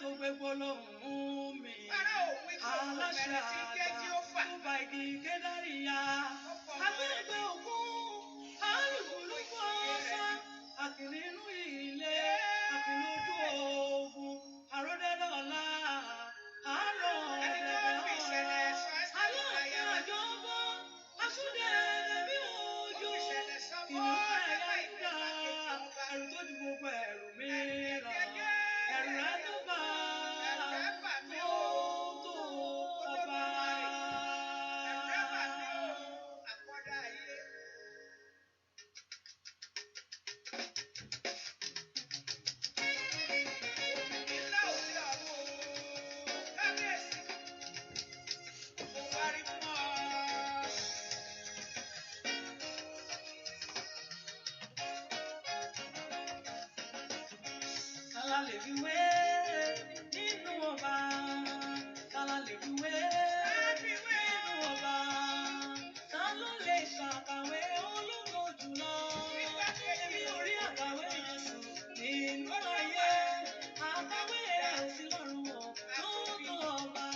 tó gbé gbólóhùn mi. Aláṣẹ àgbà tó bá igi Kédárìyà. Agbẹ́gbẹ́ ògún, alùpùpù ọ̀sà, àkìrí inú ilé, àkìrí ojú ogun, àròdẹ́dọ̀lá, àárọ̀ ọ̀dẹ̀dẹ̀ ọ̀la, aláàfin àjọbọ̀, asúndẹ̀ẹ̀dẹ̀ bí òjò, ìlú ẹ̀yà Júdà, ẹ̀rù tó ju gbogbo ẹ̀rù mìíràn, ẹ̀rù rẹ̀ tó bá tó ọba. Kálá lè fi wé nínú ọba, kálá lè fi wé nínú ọba, ta ló lè ṣàkàwé ológo jùlọ? Èmi ò rí àkàwé Jésù nínú ayé, àkàwé rẹ̀ ò sí lọ́run o, tó tó ọba.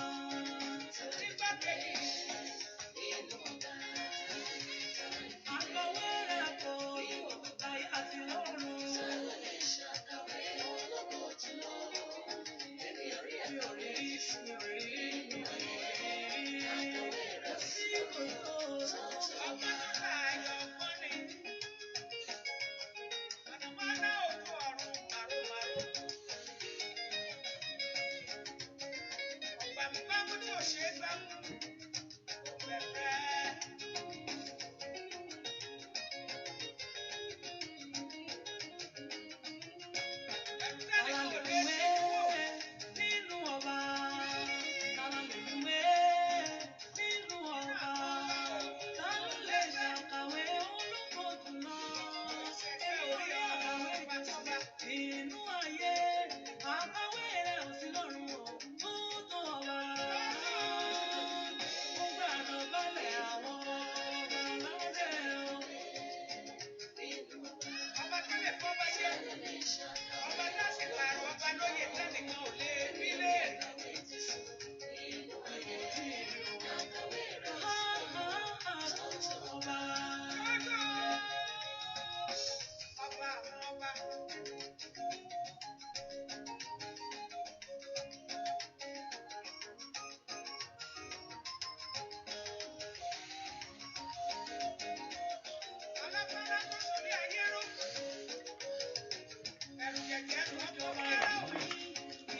Àkàwé rẹ̀ kò yí ayé àti lọ́run.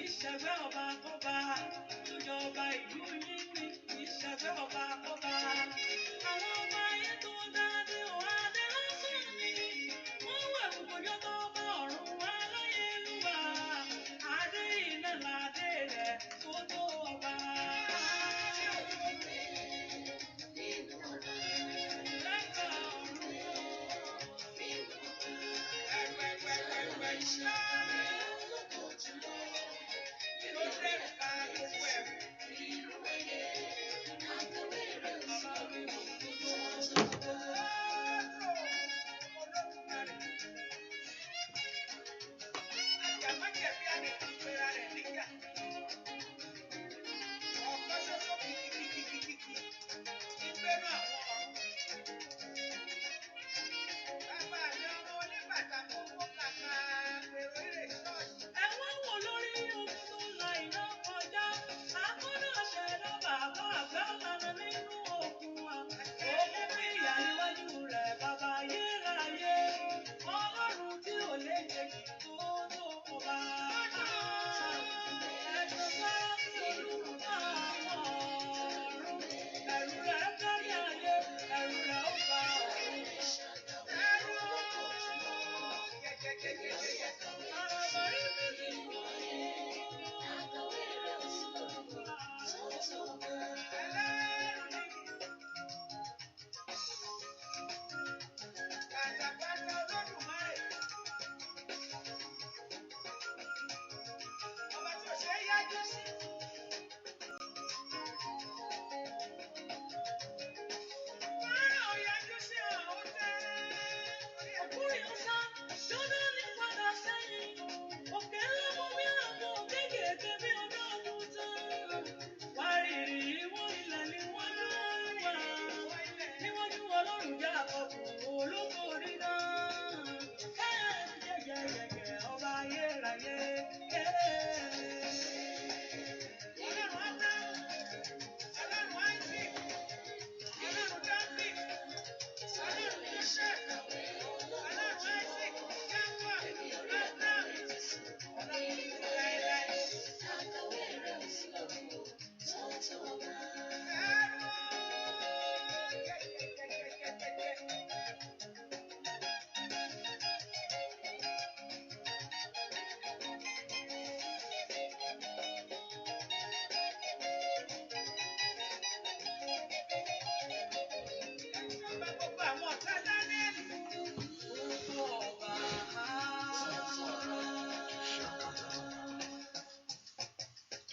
Ìṣẹ̀gbẹ́ ọba kọ́ba, ìjọba ìlú yín ní ìṣẹ̀gbẹ́ ọba kọ́ba. Àwọn ọba ayé tó dáadé ò adé lásán ni. Wọ́n wẹ̀ gbogbo tó bá ọ̀run aláyélúwà. Adé iná ládé rẹ̀ tó tó ọba. Lẹ́gbà ọ̀run ẹgbẹ̀gbẹ̀gbẹ̀ iṣẹ́. Thank you.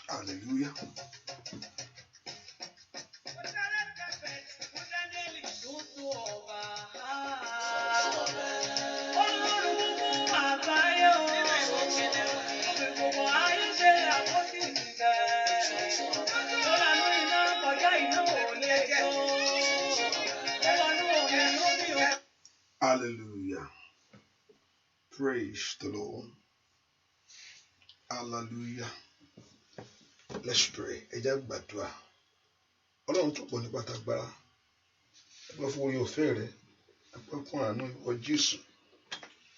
Hallelujah. Hallelujah. Praise the Lord. Hallelujah. Let's pray. Ẹja gbàdúrà. Ọlọ́run tó pọ̀ ní pátágbára. Ẹgbẹ́ fún orí ọ̀fẹ́ rẹ̀. Ẹgbẹ́ fún àánú ìwọ Jésù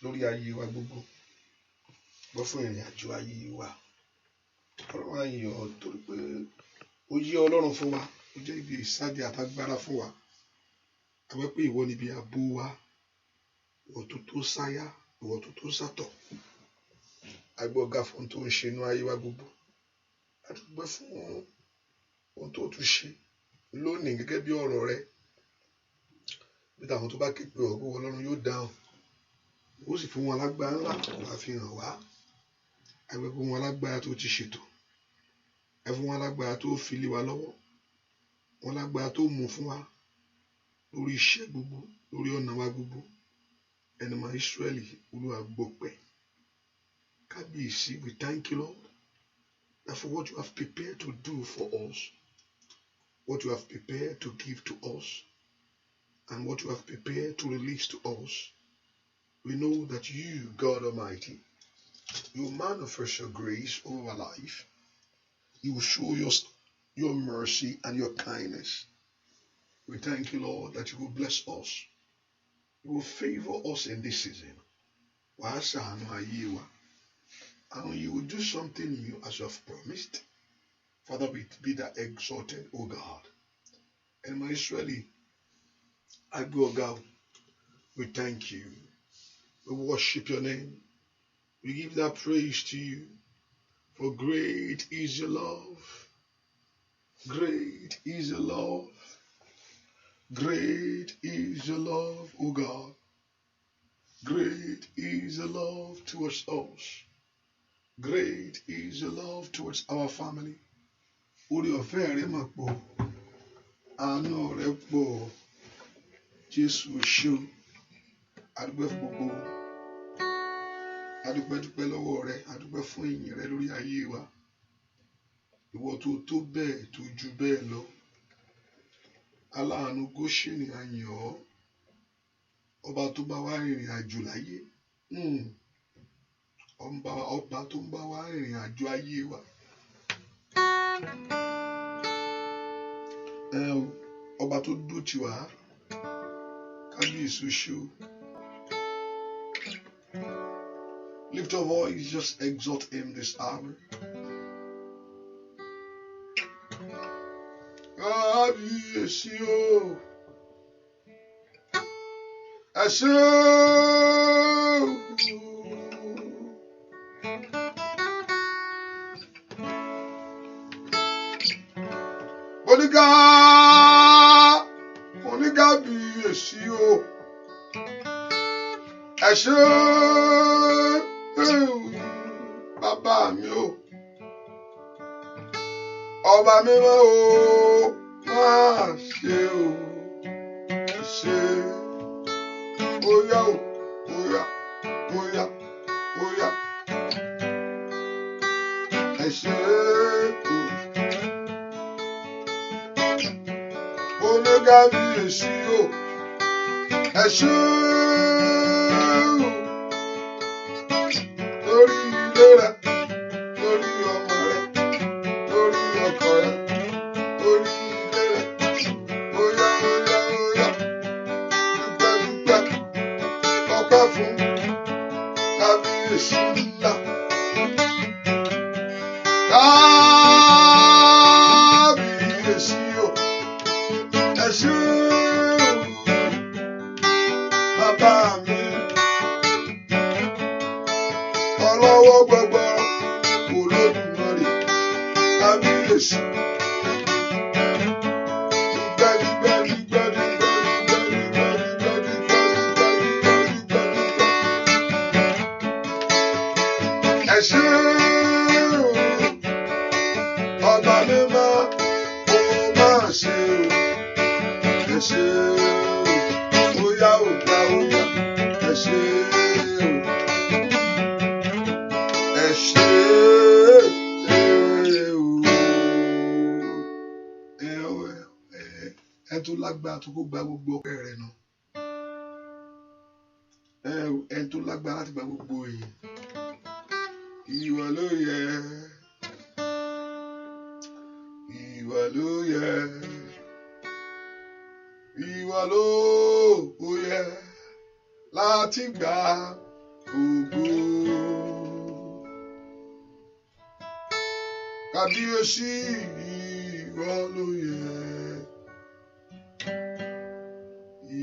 lórí ayé wa gbogbo. Ẹgbẹ́ fún ìrìn àjò ayé wa. Ọlọ́run ayọ̀ torí pé ó yẹ Ọlọ́run fún wa. Ó jẹ́ ibi ìsádi àtagbára fún wa. Ẹgbẹ́ pé ìwọ níbi ààbò wa. Ìwọ tó tó sáyà. Ìwọ tó tó sátọ̀. Agbọ́gá fún tó ń ṣe inú ayé wa gbogbo. A dúpẹ́ fún ohun tó tún ṣe lónìí gẹ́gẹ́ bí ọ̀rọ̀ rẹ. Bí àwọn tó bá ké pe ọ̀rọ̀ Ọlọ́run yóò dáhùn. Ó sì fún wọn lágbára ńlá wá fi hàn wá. A gbẹ́ fún wọn lágbára tó ti ṣètò. Ẹ fún wọn lágbára tó fi lé wa lọ́wọ́. Wọn lágbára tó mú fún wa lórí iṣẹ́ gbogbo, lórí ọ̀nà wa gbogbo. Ẹni máa Ísírẹ́lì Olúwa gbọpẹ́. Kábíyèsí, we thank you, Lord, that for what you have prepared to do for us, what you have prepared to give to us, and what you have prepared to release to us. We know that you, God Almighty, you will manifest your grace over our life. You will show your mercy and your kindness. We thank you, Lord, that you will bless us. You will favor us in this season. And you will do something new as you have promised. Father, be that exalted, O God. And my Israeli, I go, God, we thank you. We worship your name. We give that praise to you. For great is your love. Great is your love. Great is your love, O God. Great is your love towards us. Great is your love towards our family. Orí ọ̀fẹ́ rẹ máa pọ̀, àánú rẹ pọ̀, Jésù ṣeun, adúpẹ́ fún gbogbo, adúpẹ́ lọ́wọ́ rẹ, adúpẹ́ fún ìyìn rẹ lórí ayé wa. Ìwọ tó tó bẹ́ẹ̀ tó ju bẹ́ẹ̀ lọ. Aláàánú Góṣẹ́nì a yìn ọ́, ọba tó bá wá rìnrìn àjò láyé. Ọba tó ń bá wa rìnrìn àjò ayé wa. Ọba tó dúró tì wá. Kábíyèsí ṣe o. Lift your voice, just exalt him this hour. Kábíyèsí o. Ẹ ṣé o. Oníkábíyèsí o, ẹ ṣé bàbá mi o, ọba mímọ́ o, máa ṣe o, ṣe óyá o, óyá, óyá, óyá, ẹ ṣé o. Oníkábíyèsí o, ẹ ṣé lórí ilé rẹ, lórí ọmọ rẹ, lórí ọkọ rẹ, lórí ilé rẹ. Óyá, óyá, óyá, dúpẹ́, dúpẹ́, ọpẹ́ fún kábíyèsí ńlá. Kábíyèsí o, ẹ ṣé bàbá mi, ọlọ́wọ́ gbọgbọrọ Olódùmarè, kábíyèsí. Ẹ ṣé ṣé o, óyá óyá óyá, ẹ ṣé o, ẹ ṣé o, ẹ tó lágbára tó kó gba gbogbo ọpẹ́ rẹ̀ náà. Ẹni tó lágbára láti gba gbogbo èyí, ìwọ ló yẹ, ìwọ ló yẹ, ìwọ ló yẹ láti gba ògo. Kábíyèsí, ìwọ ló yẹ,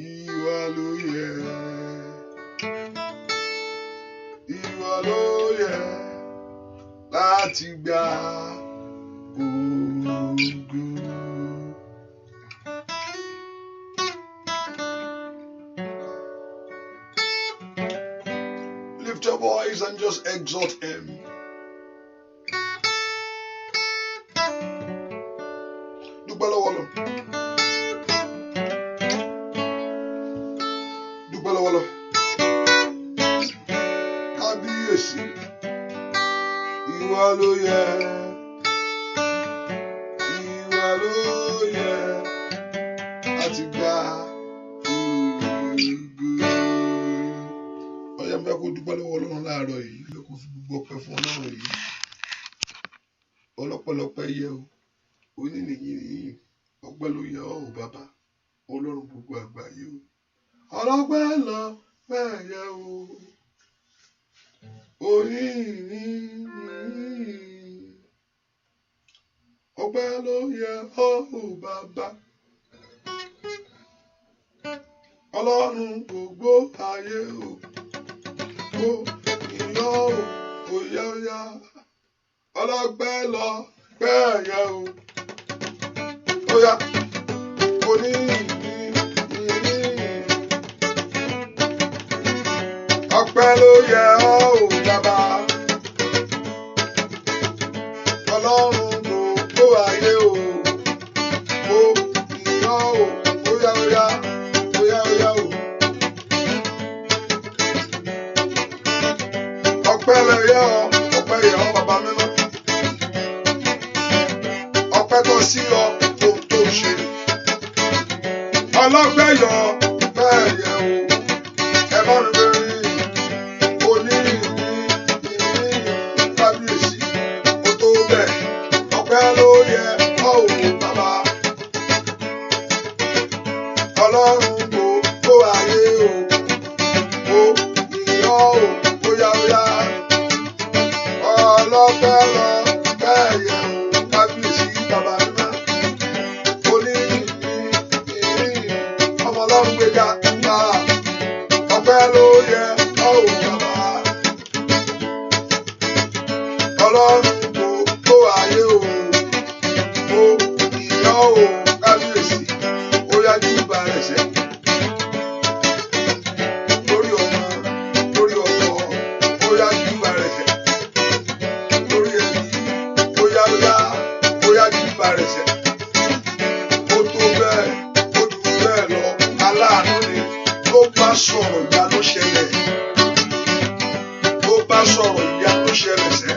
ìwọ ló yẹ. Ìwọ ló yẹ láti gba ògo. Lift your voice and just exalt him. Dúpẹ́ lọ́wọ́ lọ. Dúpẹ́ lọ́wọ́ lọ. Kábíyèsí, ìwọ ló yẹ, ìwọ ló yẹ láti gba ògo. Ọ̀yá ń fẹ́ kó dúpẹ́ lọ́wọ́ Ọlọ́run láàárọ̀ yìí, fẹ́ kó fi gbogbo ọpẹ́ fún Ọlọ́run yìí. Ọlọ́pẹ́lọpẹ́ yẹ o, onínìyí nìyí, ọpẹ́ ló yẹ ọ́ o bàbá, Ọlọ́run gbogbo àgbáyé o. Ọlọ́pẹ́lọpẹ́ yẹ o. Ọpẹ́ ló yẹ ọ́ o bàbá, Ọlọ́run gbogbo ayé o, ó ìyọ́ o, óyá óyá, ọlọ́pẹ́ yẹ o, óyá, ọpẹ́ ló yẹ ọ́ o bàbá, Ọlọ́run gbogbo ayé o, ó ìyọ́ o, óyá óyá, óyá óyá o. Ọpẹ́ ló yẹ ọ́, ọpẹ́ yẹ ọ́ bàbá mímọ́, ọpẹ́ tó sí ọ tó ṣe, ọlọ́pẹ́ yọ bẹ́ẹ̀ yẹ o, ẹ bá mi bẹ̀rẹ̀. Kábíyèsí, ó tó bẹ́ẹ̀, ọpẹ́ ló yẹ ọ́ o bàbá, Ọlọ́run gbogbo ayé o, ó ìyọ́ o, óyá óyá, ọlọ́pẹ́ lọ bẹ́ẹ̀ yẹ o, kábíyèsí bàbá mímọ́, ọmọ Ọlọ́run gbéga ńlá, ọpẹ́ ló yẹ ọ́ o bàbá, Ọlọ́run gbogbo ayé o, ó ìyọ́ o, kábíyèsí, ó yájú ìgbà rẹ̀ sẹ́. Lórí ọmọ, lórí ọkọ, ó yájú ìgbà rẹ̀ sẹ́. Lórí ẹbí, ó yájú ìgbà rẹ̀ sẹ́. Ó tó bẹ́ẹ̀, ó jù bẹ́ẹ̀ lọ, aláàánú ni, ló bá sọ̀rọ̀ ìyá ló ṣẹlẹ̀. Ló bá sọ̀rọ̀ ìyá ló ṣẹlẹ̀ sẹ́.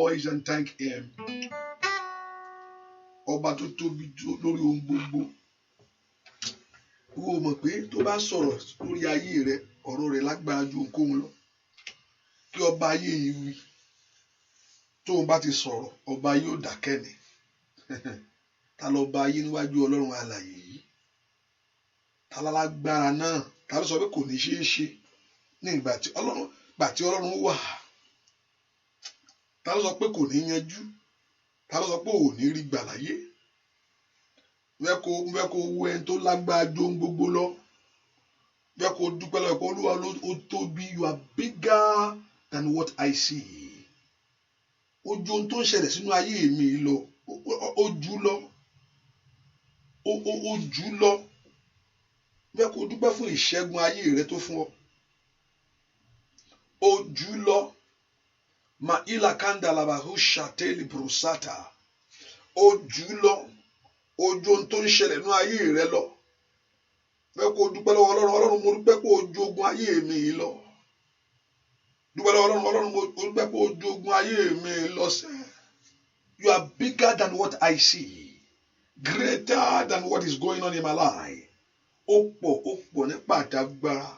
voice and thank him. Ọba tó tóbi lórí ohun gbogbo. Wo mọ̀ pé tó bá sọ̀rọ̀ lórí ayé rẹ, ọ̀rọ̀ rẹ̀ lágbára ju ohunkóhun lọ. Kí ọba ayé yìí wí. Tóun bá ti sọ̀rọ̀, ọba yóò dákẹ́ ni. Ta ló bá ayé níwájú Ọlọ́run alààyè yìí? Ta lálágbára náà? Ta ló sọ pé kò ní ṣeé ṣe ní ìgbà tí Ọlọ́run wà? Ta ló sọ pé kò ní yanjú? Ta ló sọ pé ò ní rí gbà láyé? Fẹ́ kó wo ẹni tó lágbára ju ohun gbogbo lọ. Fẹ́ kó dúpẹ́ lọ́wọ́ pé Olúwa ó tóbi. You are bigger than what I see. Ojú ohun tó ń ṣẹlẹ̀ sínú ayé mi lọ. Ó jù lọ. Ó jù lọ. Fẹ́ kó dúpẹ́ fún ìṣẹ́gun ayé rẹ tó fún ọ. Ó jù lọ. Ma ila kanda labahusha teli brusata. Ó jù lọ. Ojú ohun tó ń ṣẹlẹ̀ nínú ayé rẹ lọ. Fẹ́ kó dúpẹ́ lọ́wọ́ Ọlọ́run. Ọlọ́run mo dúpẹ́ pé ojú ogun ayé mi lọ. Dúpẹ́ lọ́wọ́ Ọlọ́run. Ọlọ́run mo dúpẹ́ pé ojú ogun ayé mi lọ sẹ́. You are bigger than what I see. Greater than what is going on in my life. Ó pọ̀ nípa àdágbára.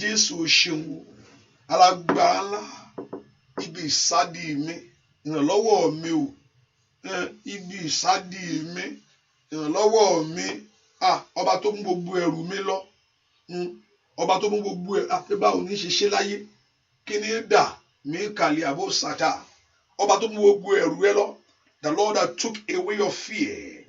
Jésù ṣeun. Alágbára ńlá. Ibi ìsádi mi. Ìrànlọ́wọ́ mi o. Ibi ìsádi mi. Ìrànlọ́wọ́ mi. Ọba tó mú gbogbo ẹrù mi lọ. Ọba tó mú gbogbo ẹrù. Báwo ní ṣe ṣe láyé? Kí ni dà? Mi kàlí àbó sàtà. Ọba tó mú gbogbo ẹrù ẹ lọ. The Lord that took away your fear.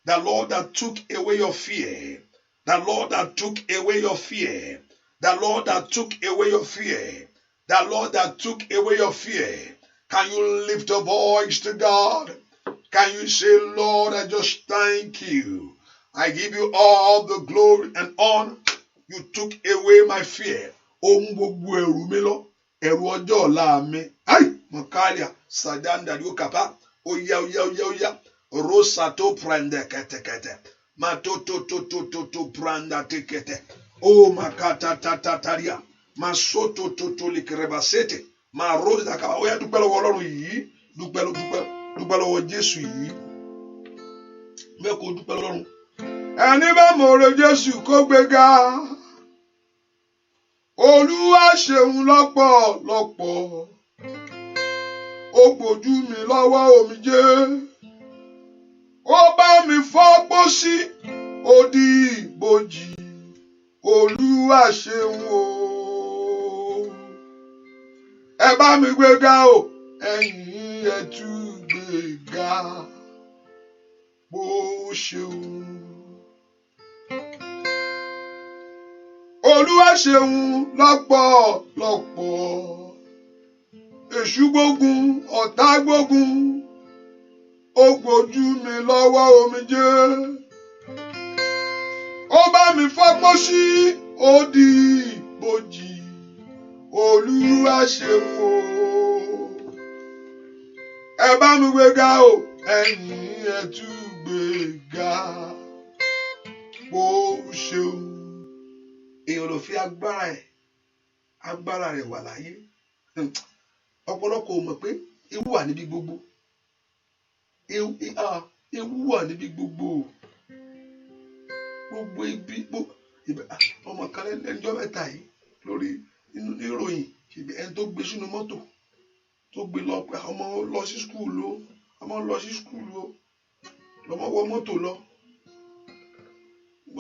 The Lord that took away your fear. The Lord that took away your fear. The Lord that took away your fear. The Lord that took away your fear. Can you lift a voice to God? Can you say, Lord, I just thank you. I give you all the glory and honor. You took away my fear. Ohun gbogbo ẹ̀rù mi lọ. Ẹ̀rù ọjọ́ ọ̀la mi. Ai, Mọ̀kálíà, Sàdándà yóò kàpá. Oya. Rosa to prende kete. Ma to pranda tekete. Oh, makata tataria. Ma soto to likrebasete. Ma rosa kaba. Oya dúpẹ́ lọ́wọ́ Ọlọ́run yìí. Dúpẹ́ lọ́wọ́ Jésù yìí. Bẹ́ẹ̀ kó dúpẹ́ lọ́run. Ẹni bá mọ̀ọ́rẹ́ Jésù kó gbéga. Olúwa ṣeun lọ́pọ̀lọpọ̀. Ó gbójú mi lọ́wọ́ omijé. Ó bá mi fọ́ pósí. Ó di ìbòjì. Olúwa ṣeun o. Ẹ bá mi gbéga o. Ẹ̀yin ẹ tú gbéga. Bó ṣeun. Olúwa ṣeun lọ́pọ̀lọpọ̀. Èṣù gbógun, ọ̀tá gbógun. Ó gbójú mi lọ́wọ́ omijé. Ó bá mi fọ́pọ́ sí. Ó di ìbòjì. Olúwa ṣeun o. Ẹ bá mi gbéga o. Ẹ̀yin ẹ tú gbéga. Bó ṣeun. Èèyàn ló fi agbára rẹ̀ wà láyé. Ọ̀pọ̀lọpọ̀ ò mọ̀ pé ewu wà níbi gbogbo. Ewu wà níbi gbogbo. Gbogbo ibi ọmọ kan lẹ́jọ́ mẹ́ta yìí lórí ìròyìn ẹni tó gbé sínú mọ́tò tó gbé lọ pé ọmọ lọ sí skul o. Lọmọ wọ mọ́tò lọ.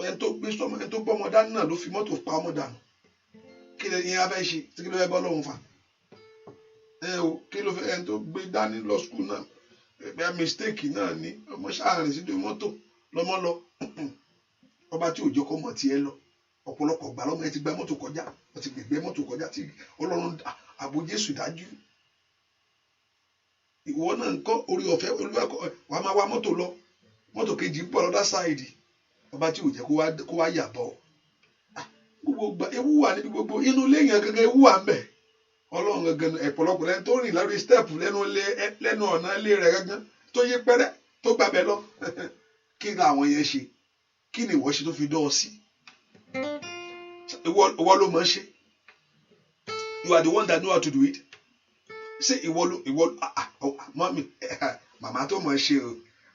Ẹni tó gbọ́mọ dání náà ló fi mọ́tò pa ọmọ dànù. Kí lè yín abẹ́ ṣe tí kí ló fẹ́ bọ́ lọ́hùn fà? Kí ló fẹ́ ẹni tó gbé dání lọ skul náà? Ẹgbẹ́ mistake náà ni ọmọ ṣáàrin sínú mọ́tò lọ́mọ lọ. Ọba tí òjò kọ́ mọ̀ tiẹ̀ lọ. Ọ̀pọ̀lọpọ̀ gbà lọ́mọ ẹ ti gba mọ́tò kọjá. Wọ́n ti gbẹ̀gbẹ́ mọ́tò kọjá tí Ọlọ́run ààbò Jésù dájú. Ìwọ náà ń kọ́ orí ọ̀fẹ́ olúwẹ̀kọ́ wàá máa wá mọ́tò lọ. Mọ́tò kejì ń pọ̀ lọ́dá sáìdì. Ọba tí ò jẹ́ kó wá yàbọ̀. Gbogbo gbà ewu wà níbi gbogbo. Inú ilé yẹn gẹ́gẹ́ ewu wà ń bẹ̀. Ọlọ́run gẹ́gẹ́ ẹ̀pọ̀lọpọ̀ lẹ́nu tó rìn lórí step lẹ́nu ọ̀nà ilé rẹ̀ gẹ́gẹ́ tó yí pẹ́rẹ́ tó gbàbẹ̀ lọ. Kí ni àwọn yẹn ṣe? Kí ni ìwọ ṣe tó fi dán ọ sí? Ìwọ ló mọ̀ ṣe. You are the one that know how to do it. Ṣé ìwọ mọ́mì màmá tó mọ̀ ṣe o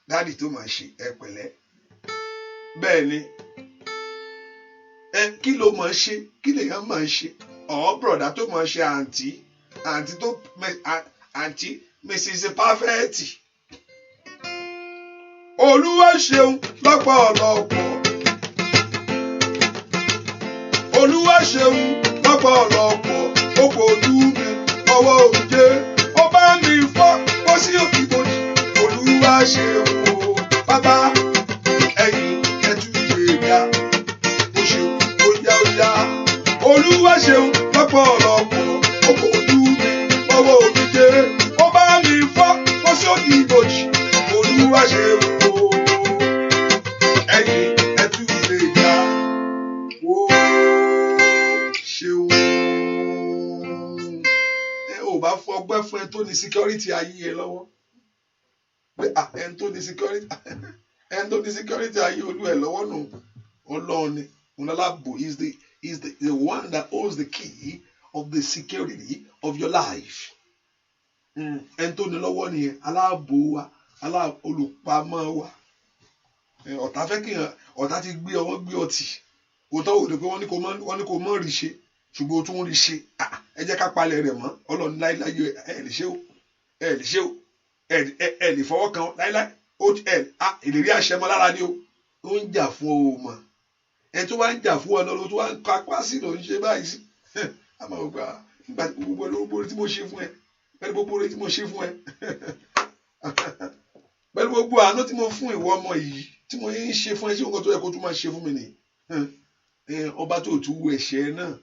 dáàdì tó mọ̀ ṣe ẹ pẹ̀lẹ́ bẹ́ẹ̀ ni kí ló mọ̀ ṣe kí lèèyàn mọ̀ ṣe bùrọ̀dá tó mọ̀ ṣe àǹtí Mrs. Perfect Olúwa ṣeun lọ́pọ̀lọpọ̀ Olúwa ṣeun lọ́pọ̀lọpọ̀ ó kò ojú mi ọwọ́ òjé ó bá mi fọ́ ó sí òkìbòjì Olúwa ṣeun o bàbá ẹ̀yìn ẹ̀tú ìgbéga ó ṣeun ó yá Olúwa ṣeun lọ́pọ̀lọpọ̀ ó kò ojú mi ọwọ́ òjé ó bá mi fọ́ ó sí òkìbòjì Olúwa ṣeun o ẹ̀yìn ẹ̀tú ìgbéga ó ṣeun. Bá fọ ọgbẹ́ fún ẹ tó ní security ayé ẹ lọ́wọ́ ẹn tó ní security ayé olú ẹ lọ́wọ́ nù Ọlọ́run ni ọlọ́lábò is the one that holds the key of the security of your life ẹn tó ní lọ́wọ́ nìyẹn aláàbò wa olùpamọ́ wa ọ̀tá fẹ́ kí ọ̀tá ti gbé ọwọ́ gbé ọtí òótọ́ òde pé wọ́n ní kò mọ̀ rí ṣe ṣùgbọ́n o tún rí ṣe ẹ jẹ́ ká palẹ̀ rẹ̀ mọ́ Ọlọ́run láíláí ẹ lè ṣe o ẹ lè fọwọ́ kan láíláí ìlérí àṣẹ mọ́ lára ni o ó ń jà fún o mọ̀ ẹ tó wá ń jà fún ọ lọ́wọ́ tó wá ń kápá sí ló ń ṣe báyìí sí àmọ́ ògbà nígbà gbogbo tí mo ṣe fún ẹ pẹ̀lú gbogbo tí mo ṣe fún ẹ pẹ̀lú gbogbo àánú tí mo fún ìwọ ọmọ yìí tí mo ń ṣe fún ẹ sí nǹkan tó yẹ kó tún máa ṣe fún mi nìyí ọba tó tún wù ẹ̀ṣẹ̀ náà.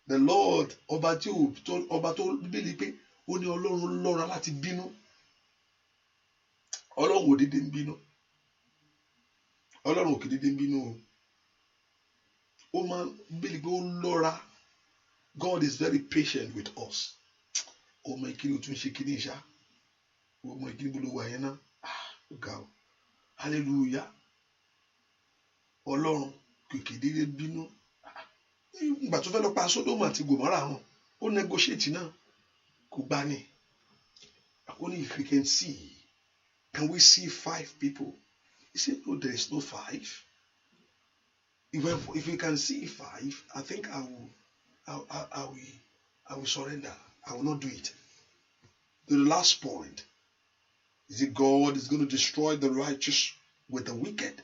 The Lord ọba tó bíbélì pé ó ní Ọlọ́run lọ́ra láti bínú Ọlọ́run ò dédé ń bínú Ọlọ́run ò kì í dédé ń bínú ó máa bíbélì pé ó lọ́ra God is very patient with us ọmọ ìkíni ò tún ṣe kíní ìṣá ọmọ ìkíni bó ló wà yẹn náà ga o hallelujah Ọlọ́run kò kì í dédé bínú. Ìgbà tó fẹ́ lọ pa Sódómù àti Gòmórà hàn ó negotiate náà kò gbà ní. Only if we can we see 5 people? He said, no, there is no 5. If we can see 5, I think I will surrender. I will not do it. The last point is that God is going to destroy the righteous with the wicked.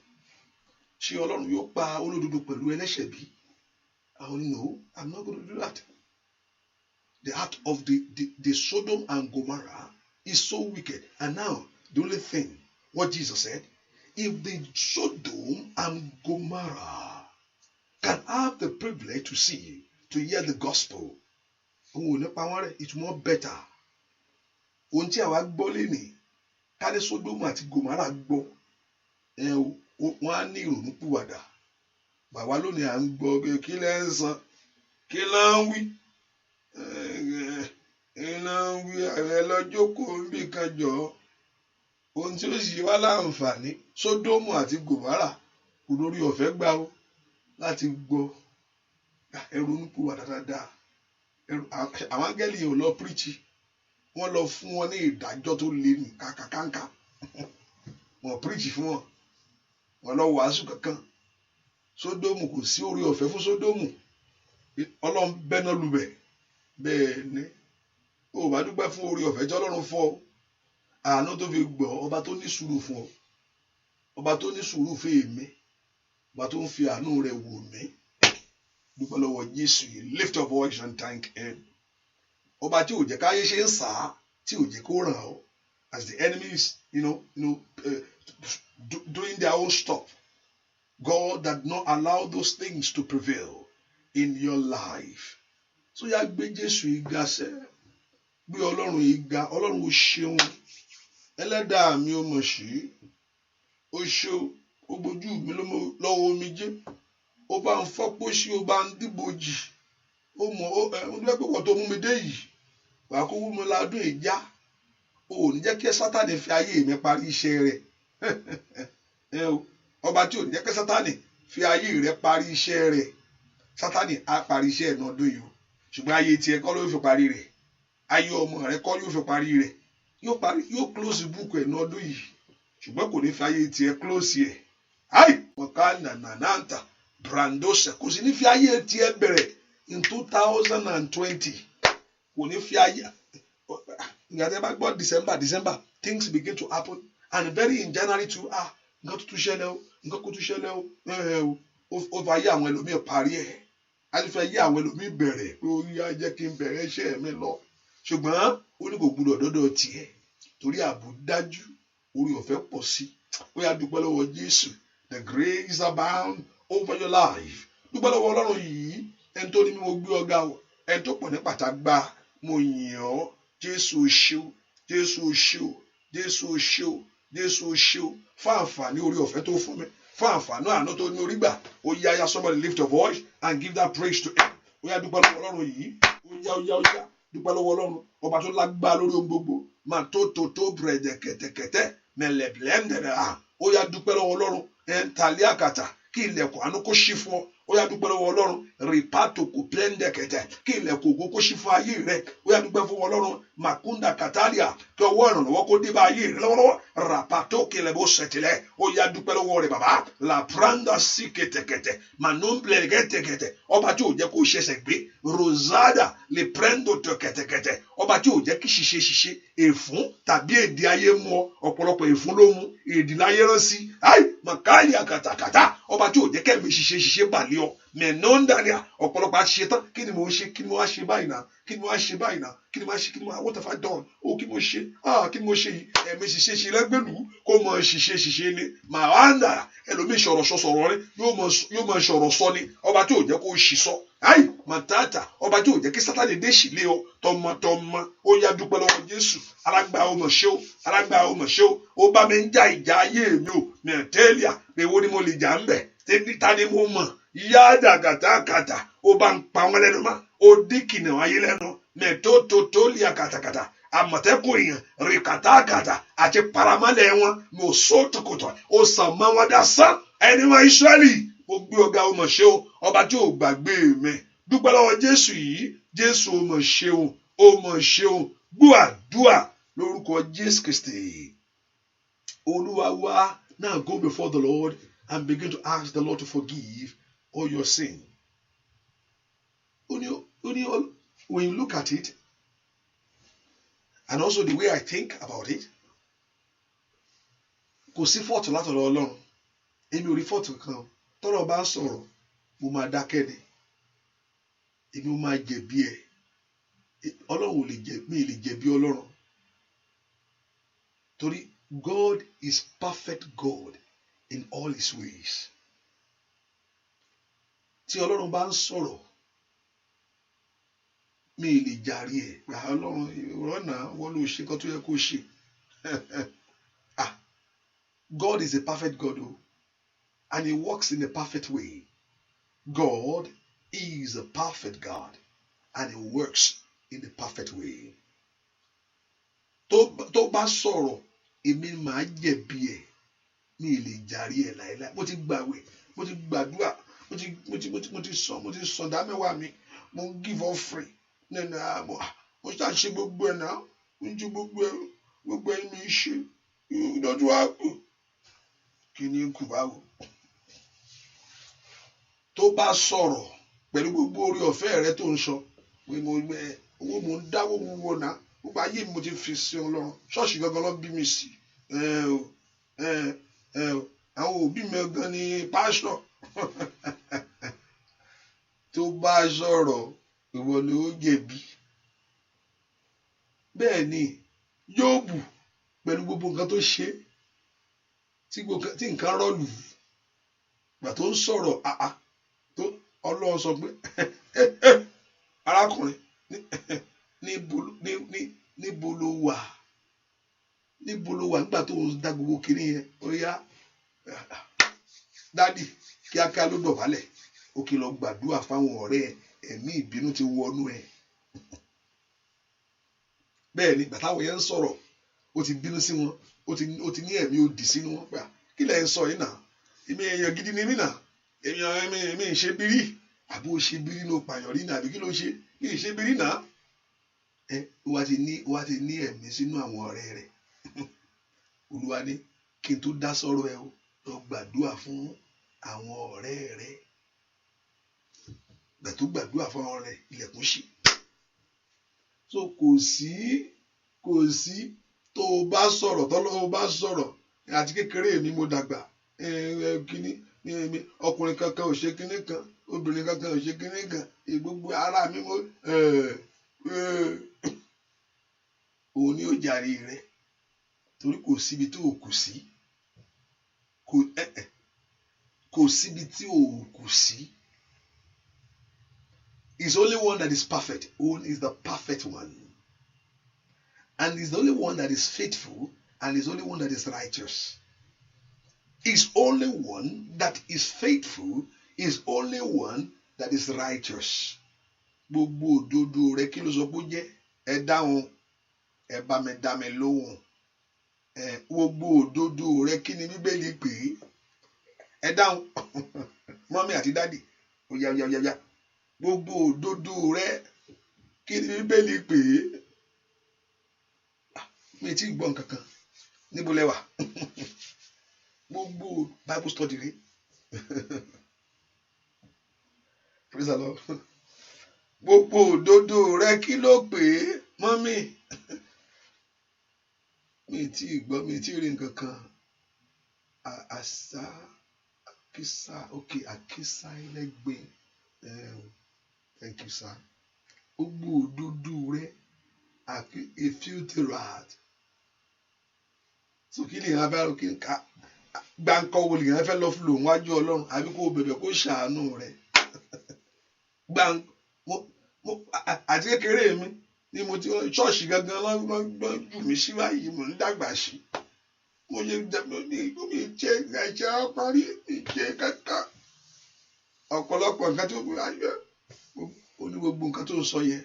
Ṣé Ọlọ́run yóò pa olódodo pẹ̀lú ẹlẹ́ṣẹ̀ bí? No, I'm not going to do that. The heart of the Sodom and Gomorrah is so wicked. And now, the only thing, what Jesus said, if the Sodom and Gomorrah can have the privilege to hear the gospel, it's more better. Ohun tí àwa gbọ́ lénìí, ká ní Sodom àti Gomorrah gbọ́, wọ́n á ní ìrònúpìwàdà. Bàbá lónìí à ń gbọ́ kí lẹ́ ń san kí lẹ́ ń wí ẹ lọ jókòó níbì kan jọ ohun tí ó sì wá láǹfààní Sódómù àti Gòmórà kò lórí ọ̀fẹ́ gbà ó láti gbọ́ ẹrù nípò wà dáadáa àwọn áńgẹ́lì yẹn ò lọ píríṣì wọ́n lọ fún wọn ní ìdájọ́ tó le ní kàkàkàǹkà wọ́n píríṣì fún wọn wọ́n lọ wàásù kankan. Sódómù kò sí orí ọ̀fẹ́ fún Sódómù Ọlọ́run bẹ́ná lubẹ̀ bẹ́ẹ̀ ni ó bá dúpẹ́ fún orí ọ̀fẹ́ tí Ọlọ́run fọ́ àánú tó fi gbọ́ ọba tó ní sùúrù fún ọ ọba tó ní sùúrù fún èmi ọba tó ń fi àánú rẹ̀ wò mí dúpẹ́ lọ́wọ́ Jésù yìí lift your voice and thank him ọba tí ò jẹ́ káyé ṣe ń sá tí ò jẹ́ kó ràn ọ́ as the enemies doing their own stuff. God did not allow those things to prevail in your life. So yá gbé Jésù ìga sẹ́, gbé Ọlọ́run ìga, Ọlọ́run ó ṣeun, ẹlẹ́dàá mi ó mọ̀ sí, ó ṣe ó gbójú mi lọ́wọ́ omijé, ó bá ń fọ́pọ́ sí, ó bá ń dìbòjì, ó mọ̀ ó dúpẹ́ pé wọ́n tó mú mi dé yìí, wàá kó wú mi ládùn ìjà, ó ní jẹ́ kí Sátánì fi ayé mi parí iṣẹ́ rẹ̀. Ọba tí ò ní jẹ́ kí Sátánì fi ayé rẹ̀ parí iṣẹ́ rẹ̀. Sátánì á parí iṣẹ́ ẹ̀ náà dún yìí o. Ṣùgbọ́n ayé tiẹ̀ kọ́ ló fi parí rẹ̀. Ayé ọmọ rẹ̀ kọ́ ló fi parí rẹ̀. yóò close book ẹ̀ ní ọdún yìí ṣùgbọ́n kò ní fi ayé tiẹ̀ close ẹ̀ ai mọ̀ká nànàntà brandosha kò sì ní fi ayé tiẹ̀ bẹ̀rẹ̀ in 2020 kò ní fi ayé ìgbà tí a bá gbọ́ December things begin to happen and very in January too nǹkan tuntun ṣẹlẹ̀ o nǹkan kó tún ṣẹlẹ̀ o ó fa ayé àwọn ẹlòmíì parí ẹ̀ á ti fi ayé àwọn ẹlòmíì bẹ̀rẹ̀ pé ó yá jẹ́ kí n bẹ̀rẹ̀ iṣẹ́ mi lọ ṣùgbọ́n ó ní kò gbúdọ̀ dọ́dọ̀ tiẹ̀ torí ààbò dájú orí ọ̀fẹ́ pọ̀ sí ó yá dúpẹ́ lọ́wọ́ Jésù the grace abound over your life dúpẹ́ lọ́wọ́ Ọlọ́run yìí ẹni tó ní mi mo gbé ọ̀gá o ẹni tó pọ̀ ní pàtàgbà mo yìn ọ́ Jésù ṣé o Jésù ṣé o Jésù ṣé o Jésù ṣé o fún àǹfààní orí ọ̀fẹ́ tó fún mi fún àǹfààní àánú tó ní orí gbà ó yá somebody lift your voice and give that praise to him ó yá dúpẹ́ lọ́wọ́ Ọlọ́run yìí ó yá dúpẹ́ lọ́wọ́ Ọlọ́run ọba tó lágbára lórí ohun gbogbo máa tó bẹ̀rẹ̀ kẹ̀tẹ̀kẹ̀tẹ̀ mẹ̀lẹ̀blẹ́ndẹ̀rẹ̀ ó yá dúpẹ́ lọ́wọ́ Ọlọ́run ẹ̀ ń talé àkàtà kí ilẹ̀kùn àánú kó ṣí fún ọ ó yá dúpẹ́ lọ́wọ́ Ọlọ́run rìpátò kò plẹ́ndẹ̀kẹ̀tẹ̀ kí ilẹ̀kùn ògo kó ṣí fún ayé rẹ ó yá dúpẹ́ fún Ọlọ́run màkúndà kàtàlíà kí ọwọ́ ìrànlọ́wọ́ kó dé bá ayé rẹ lọ́wọ́lọ́wọ́ ràpàtó kílẹ̀ bó ṣẹ̀tìlẹ̀ ó yá dúpẹ́ lọ́wọ́ rẹ bàbá la pranda sí kẹ̀tẹ̀kẹ̀tẹ̀ mànúblẹ̀ kẹ̀tẹ̀kẹ̀tẹ̀ ọba tí ò jẹ́ kó ṣẹ̀ṣẹ̀ gbé rosada lè prendo tó kẹ̀tẹ̀kẹ̀tẹ̀ ọba tí ò jẹ́ kí ṣiṣẹ́ èfún tàbí èdè ayé mú ọ ọ̀pọ̀lọpọ̀ èfún ló mú èdè láyé rán sí ai màkàlì àkàtàkàtà ọba tí ò jẹ́ kẹ́mi ṣiṣẹ́ bàlẹ́ ọ mẹ̀nọ́ndàlíà ọ̀pọ̀lọpọ̀ àṣìṣe tán kí ni mo ṣe kí ni mo wá ṣe báyìí náà kí ni mo wá ṣe báyìí náà kí ni mo wá ṣe kí ni mo wá what have I done kí mo ṣe kí ni mo ṣe yìí ẹ̀mí ṣiṣẹ́ lẹ́gbẹ̀lú kó mọ ṣiṣẹ́ ni màá wá ń dà ẹlòmíì sọ̀rọ̀ rẹ yóò mọ sọ̀rọ̀ sọ ni ọba tí ò jẹ́ kó ṣì sọ ai màtáàtà ọba tí ò jẹ́ kí Sátánì dé sílé ọ tọmọtọmọ ó yá dúpẹ́ lọ́wọ́ Jésù alágbá ọmọ ṣé o ó bá mi ń já ìjà ayé mi ò mẹ̀tẹ́líà èwo ni mo lè jà ń bẹ̀ tẹ́bí ta ni mo mọ̀ yá dàgàtàkàtà ó bá ń pa wọn lẹ́nu mọ́ ó dín kìnìún ayé lẹ́nu mẹ́tótótó lé àkàtàkàtà àmọ̀tẹ́kùn èèyàn rìkàtàkàtà àti paramọ́lẹ̀ wọn ní òṣòtòkòtò ó sàn mọ́ wọn dá sán ẹni wọn Ísírẹ́lì ó gbé ọ̀gá ọmọ ṣé o ọba tí ò gbàgbé mi dúpẹ́ lọ́wọ́ Jésù yìí Jésù ọmọ ṣé o gbọ́ àdúà lórúkọ Jésù Kristi Olúwa wa now go before the Lord and begin to ask the Lord to forgive all your sin. When you look at it, and also the way I think about it, kò sí fọ́ọ̀tù látọ̀dọ̀ Ọlọ́run èmi ò rí fọ́ọ̀tù kan tọ́rọ̀ bá ń sọ̀rọ̀ mo máa dákẹ́ ni èmi ó máa jẹ̀bi ẹ̀ Ọlọ́run mi lè jẹ̀bi Ọlọ́run torí God is perfect God in all his ways. Tí Ọlọ́run bá ń sọ̀rọ̀ mi lè jàre ẹ̀ Ọlọ́run ìrọ̀nà wọ́n ló ṣe kan tó yẹ kó ṣe. God is a perfect God and he works in a perfect way. God is a perfect God and he works in a perfect way. Tó bá sọ̀rọ̀ èmi máa jẹ̀bi ẹ̀ mi lè jàre ẹ̀ láìláì mo ti gbàwẹ̀ mo ti gbàdúrà mo ti sọ dámẹ́wàá mi mo ń give offering nínú àmọ́ mo ṣàṣe gbogbo ẹ̀ náà mo ju gbogbo ẹ̀ mi ṣe ìdọ́jú àpò kí ni kù báwo. Tó bá sọ̀rọ̀ pẹ̀lú gbogbo orí ọ̀fẹ́ rẹ tó ń sọ pé owó mo ń dáwó wúwo náà gbogbo ayé mi mo ti fi sí Ọlọ́run ṣọ́ọ̀ṣì gangan ló bí mi sí àwọn òbí mi gan ni pásítọ̀ tó bá sọ̀rọ̀ ìwọ ló jẹ̀bi. Bẹ́ẹ̀ ni Jóòbù pẹ̀lú gbogbo nǹkan tó ṣe tí nǹkan rọ̀lù gbà tó ń sọ̀rọ̀ tó Ọlọ́run sọ pé arákùnrin níbo ló wà nígbà tó ń dá gbogbo kiri yẹn ó yá dádì kíákíá ló dọ̀bálẹ̀ ó kì í lọ gbàdúrà fáwọn ọ̀rẹ́ ẹ̀mí ìbínú ti wọnú ẹ̀. Bẹ́ẹ̀ ni gbàtàwọn yẹn ń sọ̀rọ̀ ó ti bínú sí wọn ó ti ní ẹ̀mí òdì sínú wọn pé kí lẹ̀ ń sọ yìí náà èmi èèyàn gidi ni mí náà èmi ń ṣe bírí àbó ṣe bírí ló pààyàn rí náà àbí kí ló ṣe kí ń ṣe bírí náà wá ti ní ẹ̀mí sínú àwọn ọ̀rẹ́ rẹ̀. Olúwa ní kí n tó dá sọ̀rọ̀ ẹ o, lọ gbàdúrà fún àwọn ọ̀rẹ́ rẹ̀. Gbà tó gbàdúrà fún àwọn ọ̀rẹ́, ilẹ̀kùn ṣí. So kò sí tó o bá sọ̀rọ̀ tọ́lọ́wọ́ bá sọ̀rọ̀ àti kékeré mi mo dàgbà kíní ọkùnrin kankan ò ṣe kíní kan, obìnrin kankan ò ṣe kíní kan, gbogbo ara mi mo òun ni ó jàre rẹ, torí kò síbi tó o kù sí, kò síbi tí o kù sí. He's only one that is perfect. Who is the perfect one? And he's the only one that is faithful, and he's the only one that is righteous. He's only one that is faithful, he's only one that is righteous. Gbogbo òdodo rẹ kí ló sọ pé ó jẹ́? Ẹ dáhùn, ẹ bá mi dá mi lóhùn. Gbogbo òdodo rẹ kí ni Bíbélì pè é? Ẹ dáhùn. Mọ́mí àti dádì, ó yá. Gbogbo òdodo rẹ kí ni Bíbélì pè é? Mi ti gbọ́ nǹkan kan. Níbo lẹ wà? Gbogbo Bible study rẹ. Praise the Lord. Gbogbo òdodo rẹ kí ló pè é? Mọ́mí. Mi ti gbọ́, mi ti rí nǹkan kan. Àkísà ẹlẹ́gbẹ́. Thank you, sir. Gbogbo òdodo rẹ, a filthy rat. So kí ni ìyẹn abẹ́rẹ́ kí n ká gbáǹkọ́ wo lèèyàn fẹ́ lọ fún lòun wájú Ọlọ́run àbí kó o bẹ̀bẹ̀ kó ṣàánú rẹ̀. Àti kékeré mi ni mo ti ṣọ́ọ̀ṣì gangan lọ́gbọ́n jù mí sí báyìí, mo ń dàgbà sí. Mo ṣe mi ṣe ẹ̀ṣẹ̀ ọparí, mi ṣe kankan. Ọ̀pọ̀lọpọ̀ nǹkan tó wáyé ó ní gbogbo nǹkan tó ń sọ yẹn.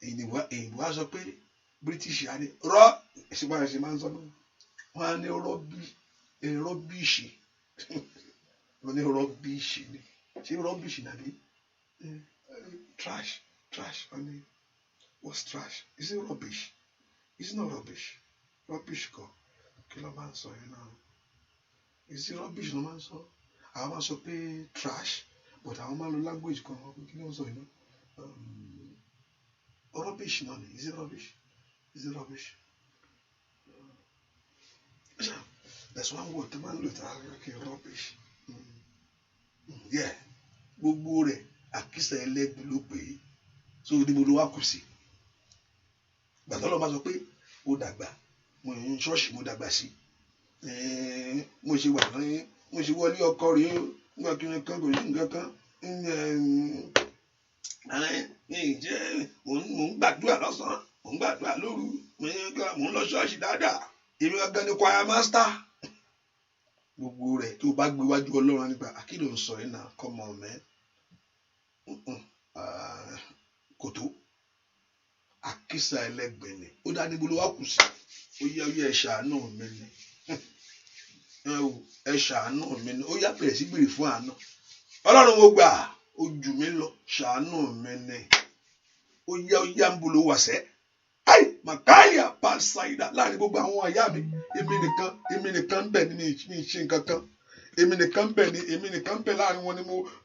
Èyí wá sọ pé British á ní ìṣèpáyà ṣe máa ń sọ náà. Wọ́n á ní rọ́bìṣì. Wọ́n ní rọ́bìṣì ni. Ṣé rọ́bìṣì nàbí? Trash. Honey. What's trash? Is it rubbish? It's not rubbish. Rubbish kọ́. Kí ló máa ń sọ yẹn náà? Is it rubbish ló máa ń sọ? Àwọn máa ń sọ pé trash, but àwọn máa ń lo language kan. Kí ló ń sọ yẹn náà? Rubbish náà ni. Is it rubbish? Is it rubbish? There's one word tó máa ń lò tá a kì í rubbish. Yeah. Gbogbo rẹ̀ àkísà ẹlẹ́gbẹ̀ẹ́ ló pè é. So níbo ló wá kù sí? Gbàtọ́ lọ́ máa sọ pé ó dàgbà, mo ń ṣọ́ọ̀ṣì mo dàgbà sí. Mo ṣe wà ní, mo ṣe wọlé ọkọ rèé o, nígbà kí n kan kò sí nǹkan kan. Mo ń gbàdúrà lọ́sàn-án, mo ń gbàdúrà lóru, mo ń lọ ṣọ́ọ̀ṣì dáadáa. Èmi gangan ni choir master. Gbogbo rẹ̀ tó bá gbé wájú Ọlọ́run nípa àkìlò ń sọ yìí náà, come on man. Kòtó àkísà ẹlẹ́gbẹ̀ẹ́ ni. Ó dá níbo ló wá kù sí? Ó yá ẹ ṣàánú mi ni. Ẹ ṣàánú mi ni. Ó yá bẹ̀rẹ̀ sí gbèrè fún àánú. Ọlọ́run mo gbà, ó jù mí lọ, ṣàánú mi ni. Ó yá ń bolo wàṣẹ́. Màkáyà pàṣàìdà láàrin gbogbo àwọn àyà mi. Èmi nìkan bẹ̀ ni mi ṣe nǹkan kan. Èmi nìkan bẹ̀ láàrin wọn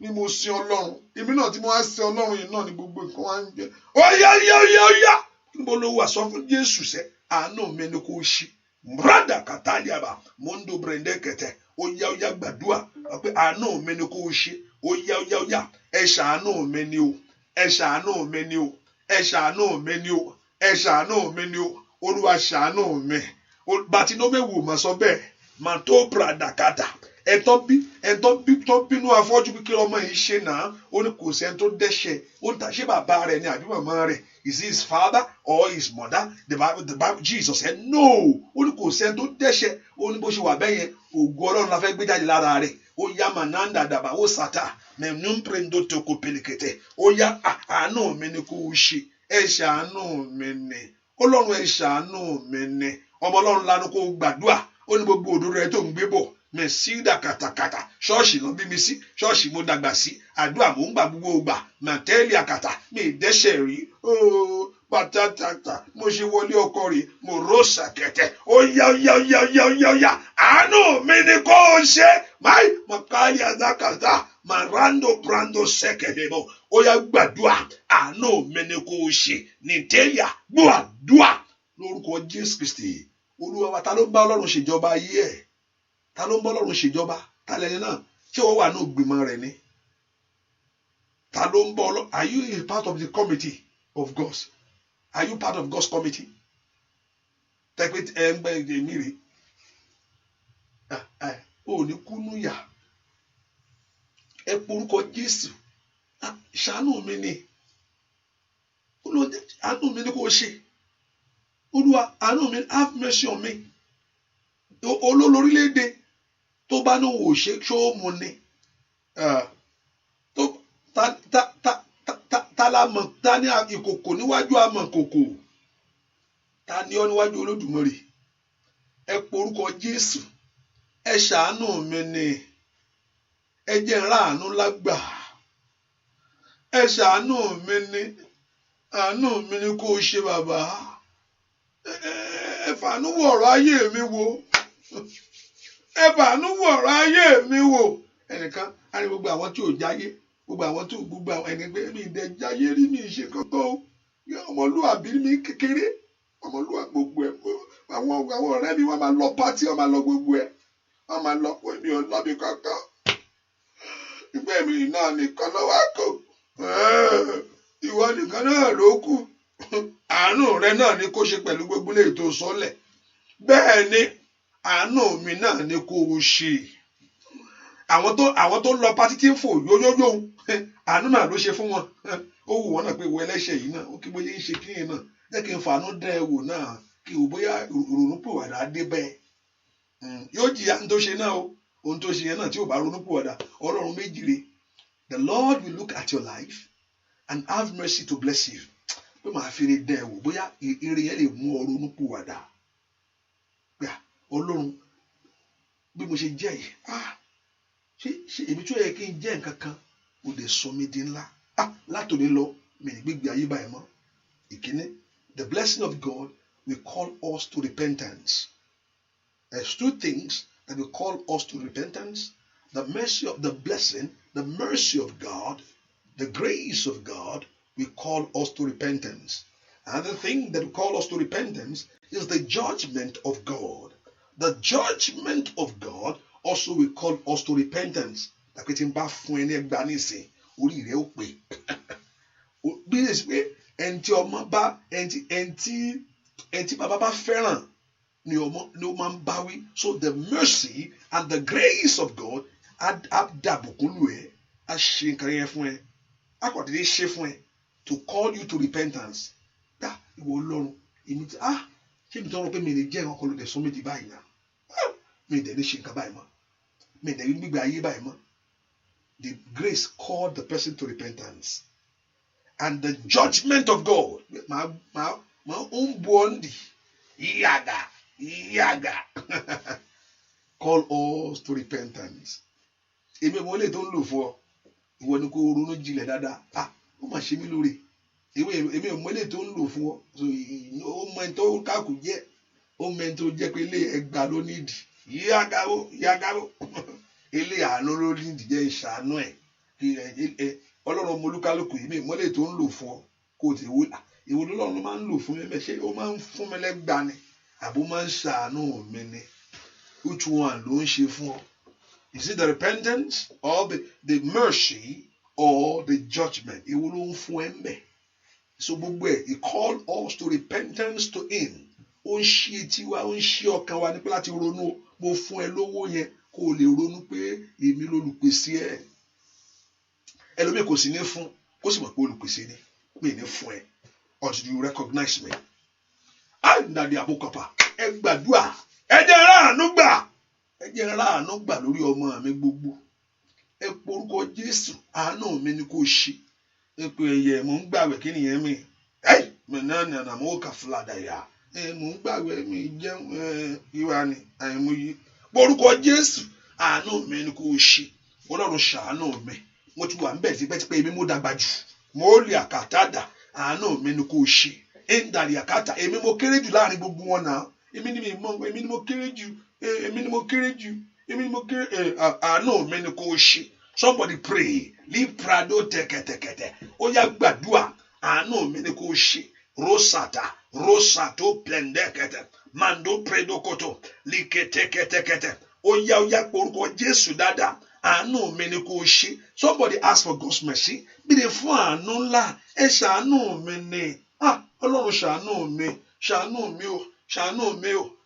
ni mo sin Ọlọ́run. Èmi náà tí mo wá sin Ọlọ́run yìí náà ni gbogbo nǹkan wá ń jẹ́. Ó yá. Níbo ló wà sọ fún Jésù sẹ́? Àánú mi ni kò ṣí. Brada Kataliaba, Mondo Brende Kete. Ó yá gbàdúrà pé àánú mi ni kò ṣí. Ó yá. Ẹ ṣàánú mi ni o. Ẹ ṣàánú mi ni o. Ẹ ṣàánú mi ni o. Ẹ ṣàánú mi ni o. Olúwa ṣàánú mi. Bàtínómẹ́wò mà sọ bẹ́ẹ̀. Màtó Brada Kata. Ẹ̀tọ́ bínú afọ́jú bí kí ọmọ yìí ṣe náà, ó ní kò sẹ́ni tó dẹ́ṣẹ̀. Ó ní ta ṣé bàbá rẹ̀ ni àbí màmá rẹ̀? Is he his father or his mother? The Bible, Jesus said no. Ó ní kò sẹ́ni tó dẹ́ṣẹ̀. Ó ní bó ṣe wà bẹ́ẹ̀ yẹn, ògo Ọlọ́run la fẹ́ gbé jáde lára rẹ̀. Ó yá mànáńdà dàbà ó sàtà mẹ́númprendo tó kò pèlèkètè. Ó yá àánú mi ni kò ṣe. Ẹ ṣàánú mi ni. Ọlọ́run ẹ ṣàánú mi ni. Ọmọ Ọlọ́run lanu kó gbàdúrà. Ó ní gbogbo òdodo rẹ̀ tó ń gbé bọ̀. mẹ̀sídà kàtàkàtà ṣọ́ọ̀ṣì lọ bí mi sí ṣọ́ọ̀ṣì mo dàgbà sí àdúrà mò ń gbà gbogbo gbà màtẹ́ẹ̀lì àkàtà mi dẹ́ṣẹ̀ rí ooo pàtàkàtà mo ṣe wọlé ọkọ rè mo rò sàkẹ̀tẹ̀ ó yá àánú mi ni kò ṣe máì mọ̀kálí àdákàtà màrándò brando sẹ́kẹ̀dẹ̀bọ̀ ó yá gbàdúrà àánú mi ni kò ṣe nìtẹ́lìà gbọ́ àdúrà lórúkọ Jésù Kristi Olúwa wa. Ta ló ń bá Ọlọ́run ṣèjọba ayé ẹ̀? Ta ló ń bá Ọlọ́run ṣèjọba? Ta lẹni náà? Ṣé wọ́n wà ní ìgbìmọ̀ rẹ̀ ni? Ta ló ń bá Ọlọ́run? Are you a part of the committee of God? Are you part of God's committee? Tẹ́pẹ́ ẹ ń gbẹ́ èmi rè ó ní kúnú yà ẹ porúkọ Jésù ṣàánú mi ni àánú mi ni kò ṣe. Olúwa àánú mi, have mercy on me. Olórílẹ̀-èdè tó bá ní wò ṣe ṣó mu ni ta ní ìkòkò níwájú amọ̀kòkò, ta ní ọ níwájú Olódùmarè. Ẹ porúkọ Jésù, ẹ ṣàánú mi ni, ẹ jẹ́ n ráàánú lágbà, ẹ ṣàánú mi ni, àánú mi ni kó o ṣe bàbá. Ẹ fàánú wò ọ̀rọ̀ ayé mi wò, ẹ fàánú wò ọ̀rọ̀ ayé mi wò. Ẹnìkan á ní gbogbo àwọn tí ò jáyé, gbogbo àwọn ẹni pé mi ìdẹ jáyé rí mi ṣe kankan o, ọmọlúwàbí mi kékeré, ọmọlúwàbí gbogbo ẹ, àwọn ọ̀rẹ́ mi wọ́n máa lọ pátí, wọ́n máa lọ gbogbo ẹ, wọ́n máa lọ pé mi ò lọ́bi kankan, ìgbé mi náà nìkan lọ́wọ́ kò, ìwọ nìkan náà ló kù. Àánú rẹ náà ni kó ṣe pẹ̀lú gbogbo ilé ètò sọ́lẹ̀. Bẹ́ẹ̀ ni àánú mi náà ni kó o ṣe. Àwọn tó ń lọ pátí tí ń fò yóyóyó àánú náà ló ṣe fún wọn. Ó wù wọ́n náà pé ìwọ ẹlẹ́ṣẹ̀ yìí náà ó kí bóyá ń ṣe kí yẹn náà jẹ́ kí n fàánú dẹ́ ẹ wò náà kí o bóyá ìrònúpìwàdà dé bẹ́ẹ̀. Yóò jìyà ní tó ṣe náà o, ohun tó ṣe yẹn náà tí ò bá ronúpìwàdà. Ọlọ́run méjì rè. The Lord will look at your life and have mercy to bless you. Pé màá fi rí dẹ́ ẹ wò bóyá ire yẹn lè mú ọ ronúpìwàdà. Gbà Ọlọ́run bí mo ṣe jẹ́ yìí, ṣé èmi tó yẹ kí n jẹ́ nǹkan kan ó dẹ̀ sọ mí di ńlá. Látòní lọ mi ní gbégbé ayé báyìí mọ́. Ìkíní, the blessing of God will call us to repentance. There's two things that will call us to repentance: the mercy of the blessing, the mercy of God, the grace of God will call us to repentance. Another thing that will call us to repentance is the judgment of God. The judgment of God also will call us to repentance. Tàbí tí n bá fún ẹ ní ẹgbàá nísìn, orí rẹ ó pè. Bí lè ṣe pé ẹni tí ọmọ bá ẹni tí bàbá bá fẹ́ràn ni ó máa ń báwí. So the mercy and the grace of God á dàbùkún lù ẹ́, á ṣe nǹkan yẹn fún ẹ, á kọ̀ dédé ṣe fún ẹ to call you to repentance. Dá ìwọ Ọlọ́run èmi tí ṣé mi tọrọ pé mi lè jẹ́ nǹkan kan ló dẹ̀ sọ mí di báyìí náà. Mi dẹ̀ ní ṣe nǹkan báyìí mọ́, mi dẹ̀ ní gbígbé ayé báyìí mọ́. The grace called the person to repentance, and the judgment of God ma umbondi yaga call us to repentance. Èmi mo lè tó ń lò fún ọ, ìwọ ni kó ronú jinlẹ̀ dáadáa. Ó mà ṣe mí lóore. Èmi mo lè tó ń lò fún ọ, so ó mọ ẹni tó káàkù jẹ́, ó mọ ẹni tó jẹ́ pé ilé ẹgbàá ló nídìí. Yàgàwó ilé àánú ló nídìí, jẹ́ ìṣàánú ẹ̀. Ọlọ́run ọmọ olúkálùkù yìí mi mọ́lẹ̀ tó ń lò fún ọ kó o ti wò ìwọ Ọlọ́run máa ń lò fún mi bẹ́ẹ̀, ṣé ó máa ń fún mi lẹ́gbàá ni àbó máa ń ṣàánú mi ni? Which one ló ń ṣe fún ọ? Is it the repentance or the mercy or the judgment? Ìwọ ló ń fún ẹ mbẹ. So gbogbo ẹ̀, he called us to repentance to him. Ó ń ṣí etí wa, ó ń ṣí ọkàn wa nípa láti ronú. Mo fún ẹ lówó yẹn kó o lè ronú pé èmi lolùpèsè ẹ. Ẹlòmíì kò sí ní fún, kó sì mọ̀ pé olùpèsè ni. Mi ní fún ẹ until you recognize me. Àìdàdì àbúkọ̀pà, ẹ gbàdúrà, ẹ jẹ́ ráàánú gbà, ẹ jẹ́ ráàánú gbà lórí ọmọ mi gbogbo. Ẹ porúkọ Jésù, àánú mi ni kò ṣe. Ẹ pé ẹyẹ mò ń gbàwẹ̀ kí nìyẹn mi? Mi náà ní àná mo kà fúlàdà yá. Mò ń gbàwẹ̀ mi jẹun ìwà ni àìmọye. Porúkọ Jésù, àánú mi ni kò ṣe ọlọ́run ṣàánú mi mo ti wà ń bẹ̀ tipẹ́tipẹ́ èmi mo dàgbà jù mo lè àkàtàdà àánú mi ni kò ṣe ẹ̀ńdàrí àkàtà èmi mo kéré jù láàrin gbogbo wọn náà èmi ni mo kéré jù àánú mi ni kò ṣe. Somebody pray li prado tẹ̀kẹ̀tẹ̀kẹ̀tẹ̀ ó yá gbàdúrà àánú mi ni kò ṣe rosato plendekete mando predokoto liketekete ó yá orúkọ Jésù dáadáa àánú mi ni kò ṣe. Somebody ask for God's mercy bíde fún àánú ńlá ẹ ṣàánú mi ni Ọlọ́run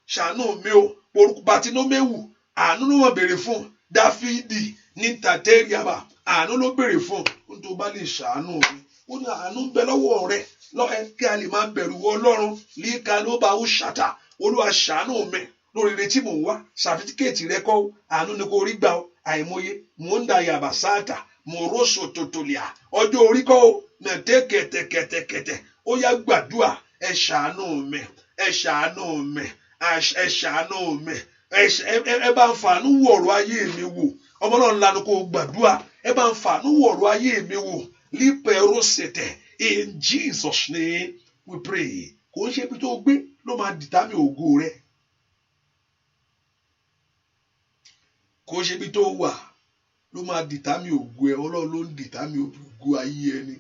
ṣàánú mi o orúkọ Bátílómẹ́wù àánú ló wọ́n béèrè fún Dáfídì ní tàtẹ́rìàbà àánú ló béèrè fún tó bá lè ṣàánú mi ó ní àánú ń bẹ lọ́wọ́ rẹ lọ́ẹ́ kí a lè máa bẹ̀rù Ọlọ́run líka ló bá ó ṣàtà Olúwa ṣàánú mi lórí ire tí mò ń wá sàtífíkẹ́ẹ̀tì rẹ kọ́ àánú ni kò rí gbà ó àìmọye mò ń da yàbá sáàtà mò ń rọ́ṣọ tòtòlìà ọjọ́ orí kọ́ ó nàtẹ́ kẹ̀tẹ̀kẹ̀tẹ̀kẹ̀tẹ̀ ó yá gbàdúrà ẹ ṣàánú mi ẹ bá ń fàánú wò ọ̀rọ̀ ayé mi wò ọmọ náà lanu kó gbàdúrà ẹ bá ń fàánú wò ọ̀rọ̀ ayé mi wò lípẹ̀rọ ṣẹ̀tẹ̀ in Jesus name we pray. Kò ń ṣe ibi tó gbé ló máa dìtámì ògo rẹ kò ń ṣe ibi tó wà ló máa dìtámì ògo ẹ Ọlọ́run ló ń dìtámì ògo ayé ẹni.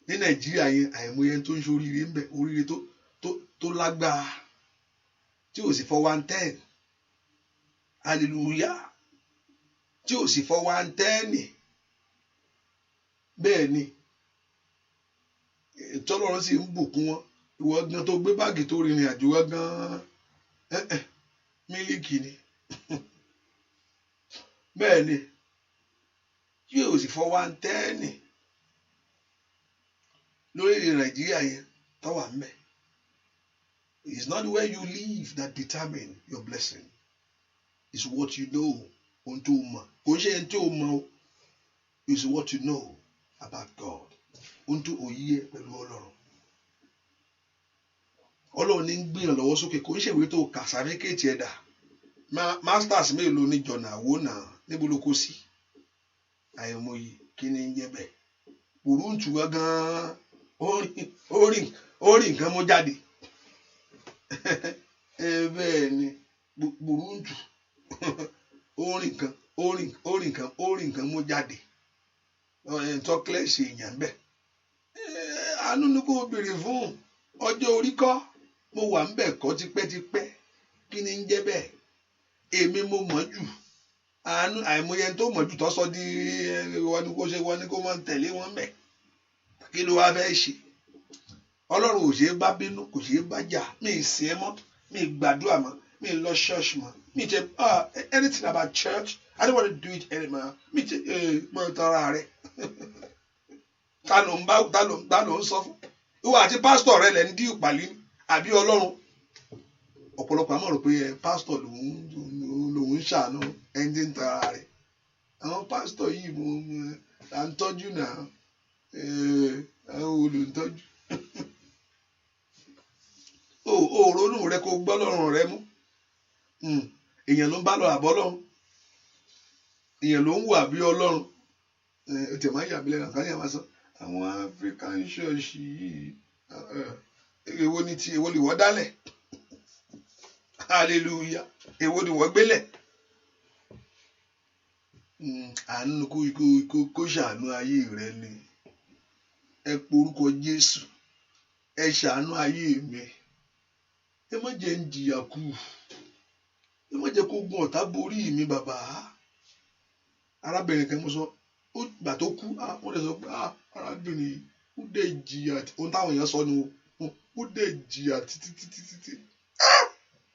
Ní Nàìjíríà yẹn àìmọye tó ń ṣe oríire ń bẹ oríire tó lágbára tí ò sì fọ 110 hallelujah tí ò sì fọ 110 bẹ́ẹ̀ ni tọ́lọ́run sì ń bùkún wọn ìwọ gan tó gbé báàgì tó rìnrìn àjò wá gan mílíkì ni bẹ́ẹ̀ ni tí ò sì fọ 110 lórílẹ̀ Nàìjíríà yẹn tó wà ńbẹ̀. It's not where you live that determine your blessing. It's what you know. Ohun tó mọ̀. Kò ń ṣe ẹni tó mọ̀. It's what you know about God. Ohun tó òye pẹ̀lú Ọlọ́run. Ọlọ́run ní ń gbìyàn lọ́wọ́ sókè. Kò ń ṣe ìwé tó kà sàríkèétì ẹ̀dá. Masters mélòó ní jọ̀nà àwo náà níbo ló kó sí. Àìmọye kí ni ń jẹ́ bẹ́ẹ̀. Burúntù gangan orí nǹkan mú jáde. Bẹ́ẹ̀ ni burúntù orí nǹkan mú jáde tọ́kílẹ̀ ṣe èèyàn bẹ́ẹ̀. Àánú ni kò béèrè fún ọjọ́ orí kọ́ mo wà ń bẹ̀ kọ́ tipẹ́tipẹ́ kí ni ń jẹ́ bẹ́ẹ̀ èmi mo mọ̀ jù àánú àìmọye tó mọ̀ jù tó sọ di wọn ni kó máa tẹ̀lé wọn bẹ́ẹ̀ kí ló wá fẹ́ ṣe. Ọlọ́run ò ṣe é bá bínú kò ṣe é bá jà mí ì sìn ẹ́ mọ́ mí ì gbàdúrà mọ́ mí ì lọ church mọ́ mí ì tẹ anything about church I don't want to do it anymore mí ì tẹ mọ́ tọ́ra rẹ̀ ta ló ń sọ fún ìwọ àti pásítọ̀ rẹ lẹ́ ń dí ìpàlí àbí Ọlọ́run. Ọ̀pọ̀lọpọ̀ àmọ́ rò pé pásítọ̀ lòun ń ṣàánú ẹni tí ń tọ́ra rẹ̀ àwọn pásítọ̀ yìí mo à ń tọ́jú náà àwọn olùtọ́jú. Ronú rẹ kó gbọ́ lọ́rùn rẹ mú èèyàn ló ń bá lọ àbọ̀ lọ́run èèyàn ló ń wà bí Ọlọ́run tẹ̀ máa yà mí lẹ́nu àkànní àmà sọ àwọn African church yìí èwo ni wọ́n dálẹ̀ hallelujah èwo ni wọ́n gbélẹ̀. Àánú kó ṣàánú ayé rẹ ni ẹ porúkọ Jésù ẹ ṣàánú ayé mi ẹ má jẹ́ ń jìyà kú ẹ má jẹ́ kó gun ọ̀tá borí mi bàbá. Arábìnrin kan mo sọ ó gbà tó kú wọ́n lè sọ pé arábìnrin ó dé jìyà ohun táwọn èèyàn sọ ni ó dé jìyà títí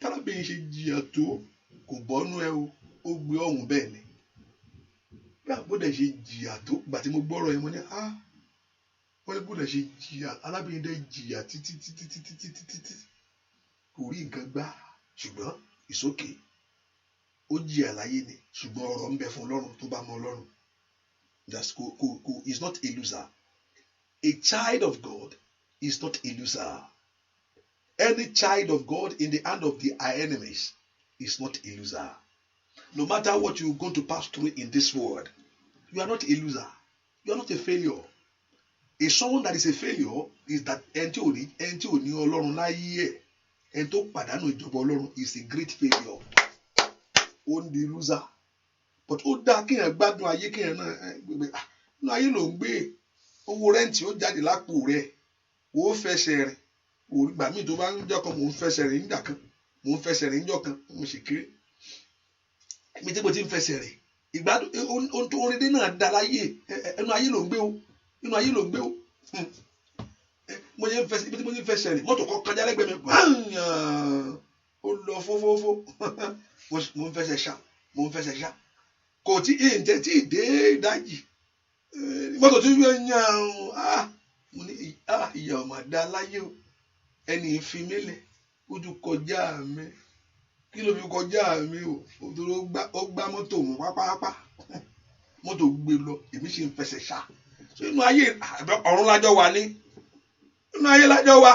arábìnrin ṣe jìyà tó kò bọ́nú ẹ ó gbé ọ̀hún bẹ́ẹ̀ ni bí àbúdẹ̀ ṣe jìyà tó gbà tí mo gbọ́rọ̀ yẹn mo ní wọ́n ní búdẹ̀ ṣe jìyà arábìnrin dẹ̀ jìyà títí kò rí nǹkan gbá ṣùgbọ́n ìsókè ó jìyà láyé ni ṣùgbọ́n ọ̀rọ̀ ń bẹ fún Ọlọ́run tó bá mọ Ọlọ́run is not a loser. A child of God is not a loser. Any child of God in the hand of our enemies is not a loser. No matter what you're going to pass through in this world, you are not a loser. You are not a failure. A someone that is a failure is that ẹni tí ò ní Ọlọ́run láyé ẹ̀, ẹni tó pàdánù ìjọba Ọlọ́run is a great failure. Ó ń di loser. But ó dáa kéèyàn gbádùn ayé kéèyàn náà gbé inú ayé ló ń gbé owó rẹ́ǹtì ó jáde lápò rẹ̀ ó fẹsẹ̀ rìn ìgbà míì tó bá ń jọ́ kan mò ń fẹsẹ̀ rìn nígbà kan mò ń fẹsẹ̀ rìn níjọ́ kan mo sì kéré mi tí mo ti ń fẹsẹ̀ rìn ìgbádùn ohun tó orin dé náà da láyé ẹnu ayé ló ń gbé o inú ayé ló ń gbé o mo ti ń fẹsẹ̀ ibi tí mo ti ń fẹsẹ̀ rìn mọ́tò kan kọjá lẹ́gbẹ̀ẹ́ mi ó lọ fófófó mo ń fẹsẹ̀ ṣá kò tí ìǹtẹ̀ tí ì dé ìdájì mọ́tò tí yóò yan mo ní ìyá ọmọ dá láyé o ẹni ìfimílẹ̀ ojú kọjá mi kí ló fi kọjá mi o ó gbá mọ́tò mú pápápá mọ́tò gbé lọ èmi sì ń fẹsẹ̀ ṣá inú ayé ọ̀run lájọ wà ní inú ayé lájọ wà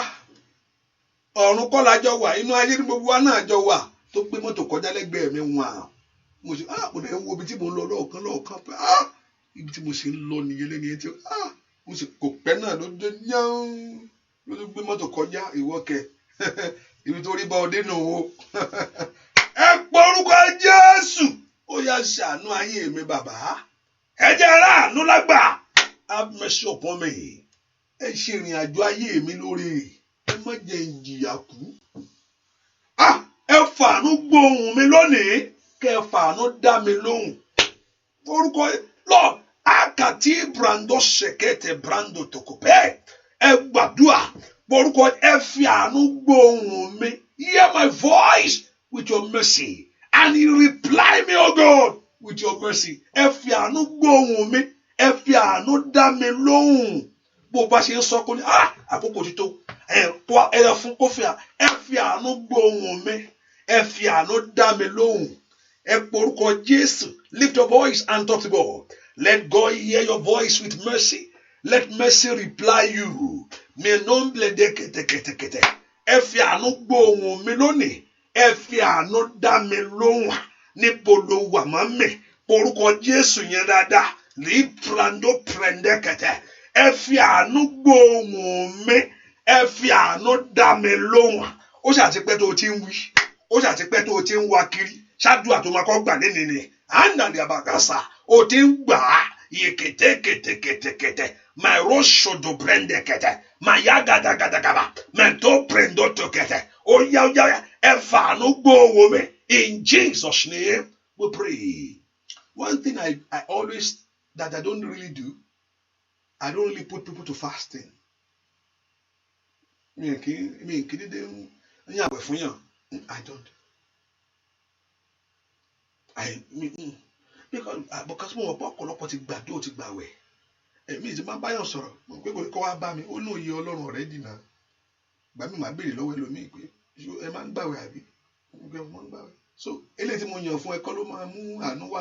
ọ̀run kọ́ lájọ wà inú ayé ní gbogbo wa náà jọ wà tó gbé mọ́tò kọjá lẹ́gbẹ̀ẹ́ mi wọ̀n mo ṣe mo lè wo ibi tí mo ń lọ lọ́ọ̀kan pé ibi tí mo ṣe ń lọ nìyẹn lẹ́ni etí mo sì kò pẹ́ náà ló dé yán ló tún gbé mọ́tò kọjá ìwọ́kẹ́ ibi tó rí bá ọdẹ nù o ẹ pọ orúkọ Jésù ó yá ṣàánú ayé mi bàbá ẹ jẹ́ aráàánú lágbà have mercy upon me ẹ ṣe ìrìn àjò ayé mi lórí ẹ má jẹ́ n jìyà kú ẹ fàánú gbóhùn mi lónìí kẹ fàánú dá mi lóhùn orúkọ lọ akàtí brando ṣèkéte brando tòkòpẹ ẹ gbàdúrà orúkọ ẹ fi àánú gbóhùn mi hear my voice with your mercy and you reply me o God with your mercy ẹ fi àánú gbóhùn mi ẹ fi àánú dá mi lóhùn bó bá ṣe ń sọ kó ní àkókò ti tó ẹ fún kófì ẹ fi àánú gbóhùn mi ẹ fi àánú dá mi lóhùn ẹ porúkọ Jésù lift your voice and talk to God let God hear your voice with mercy let mercy reply you mi ló ń blẹ̀dẹ kẹ̀tẹ̀kẹ̀tẹ̀kẹ̀tẹ̀ ẹ fi àánú gbóhùn mi lónìí ẹ fi àánú dá mi lóhùn níbo ló wà má mi porúkọ Jésù yẹn dáadáa lè prando prendekẹtẹ ẹ fi àánú gbóhùn mi ẹ fi àánú dá mi lóhùn ó ṣàtipẹ́ tó o ti ń wí ó ṣàtipẹ́ tó o ti ń wá kiri ṣáàdùà tó máa kọ́ gbà lẹ́nìí ni ànàlẹ́ àbàkàṣà ó ti ń gbà á yèkètèkètèkètè my roshodo brendekẹtẹ my yagadagadaga my to prendo tokẹtẹ ó yá ẹ fàánú gbóhùn mi in Jesus' name we pray. One thing I always that I don't really do, I don't really put people to fasting. I don't. Because mo mọ̀ pé ọ̀pọ̀lọpọ̀ ti gbàdó ti gbàwẹ̀ èmi ti máa báyọ̀ sọ̀rọ̀ pé kò ní kọ́ wá bá mi ó ní òye Ọlọ́run ọ̀rẹ́ dìnnà gbà mí máa béèrè lọ́wọ́ ẹlòmíì pé ẹ máa ń gbàwẹ̀ àbí mo ń gbàwẹ̀ so eléyìí tí mo yàn fún ẹ kọ́ ló máa mú àánú wá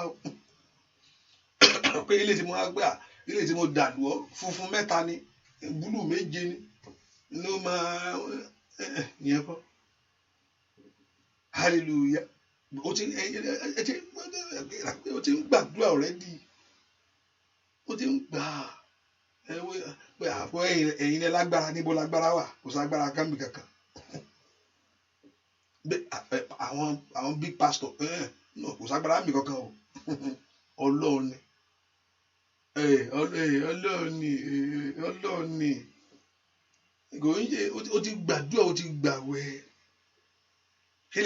pé eléyìí tí mo wá gbà eléyìí tí mo dàlú ọ funfun mẹ́ta ni búlù méje ni ló máa yẹn kọ́ hallelujah o ti ń gbàdúrà already o ti ń gbà pé àpò ẹ̀yin lẹ lágbára níbo lágbára wà kò ságbára kámi kankan àwọn big pastor kò ságbára mi kankan o Ọlọ́run ni o ti gbàdúrà o ti gbàwẹ̀ ṣé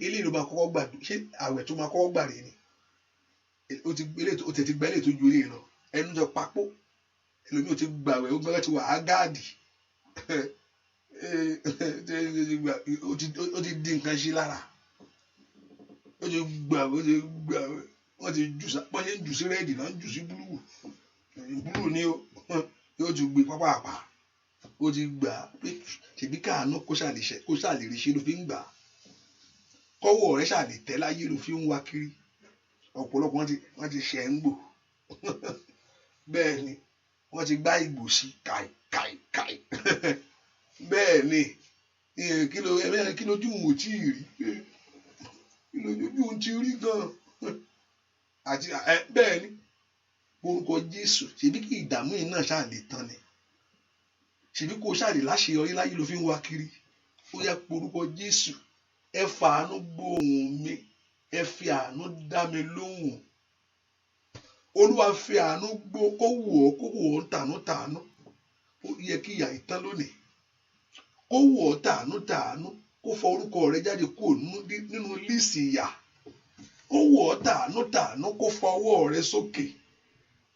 ilé ló máa kọ́kọ́ gbàdúrà ṣé àwẹ̀ tó máa kọ́kọ́ gbà rè ni o ti gbà ilé tó ju ilé lọ ẹnu jọ papò ẹlòmíì o ti gbàwẹ̀ o gbọ́dọ̀ ti wà ágáàdì o ti di nǹkan ṣe lára o ti gbàwẹ̀ wọ́n ti jù sí rẹ́ẹ̀dì náà jù sí búlù ni yóò ti gbé pápá o ti gbà pé ṣèbí káàánú kó ṣàlè rí ṣe ló fi ń gbà kọ́wọ́ rẹ̀ ṣàlè tẹ́ láyé ló fi ń wá kiri ọ̀pọ̀lọpọ̀ wọ́n ti ṣẹ̀ ń gbò bẹ́ẹ̀ ni wọ́n ti gbá ìgbò sí káì bẹ́ẹ̀ ni kí lójú wò tí ì rí kí lójú wò tí ì rí gan àti bẹ́ẹ̀ ni orúkọ Jésù ṣebí kí ìdààmú yìí náà ṣáà lè tán ni ṣebí kó ṣáà lè láṣeyọrí láyé ló fi ń wá kiri ó yẹ orúkọ Jésù ẹ fàánú gbóhùn mi ẹ fi àánú dá mi lóhùn Olúwa fi àánú gbó kó wù ọ́ tàánú ó yẹ kí ìyà ìtàn lónìí kó wù ọ́ tàánú kó fọ orúkọ rẹ jáde kúrò nínú líìsì ìyà kó wù ọ́ tàánú kó fọ ọwọ́ rẹ sókè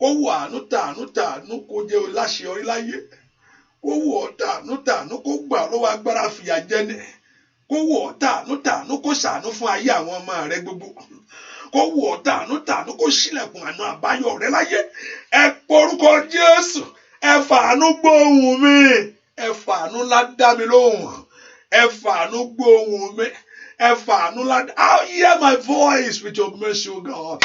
kó wù àánú tàánú kó jẹ́ láṣeyọrí láyé kó wù ọ́ tàánú kó gbà lọ́wọ́ agbára fìyà jẹni kó wù ọ́ tàánú kó ṣàánú fún ayé àwọn ọmọ rẹ gbogbo kó wù ọ́ tàánú kó ṣílẹ̀kùn àánú àbáyọ rẹ láyé ẹ porúkọ Jésù ẹ fàánú gbóhùn mi ẹ fàánú ládá mi lóhùn ẹ fàánú gbóhùn mi ẹ fàánú ládá I'll hear my voice with your mercy o God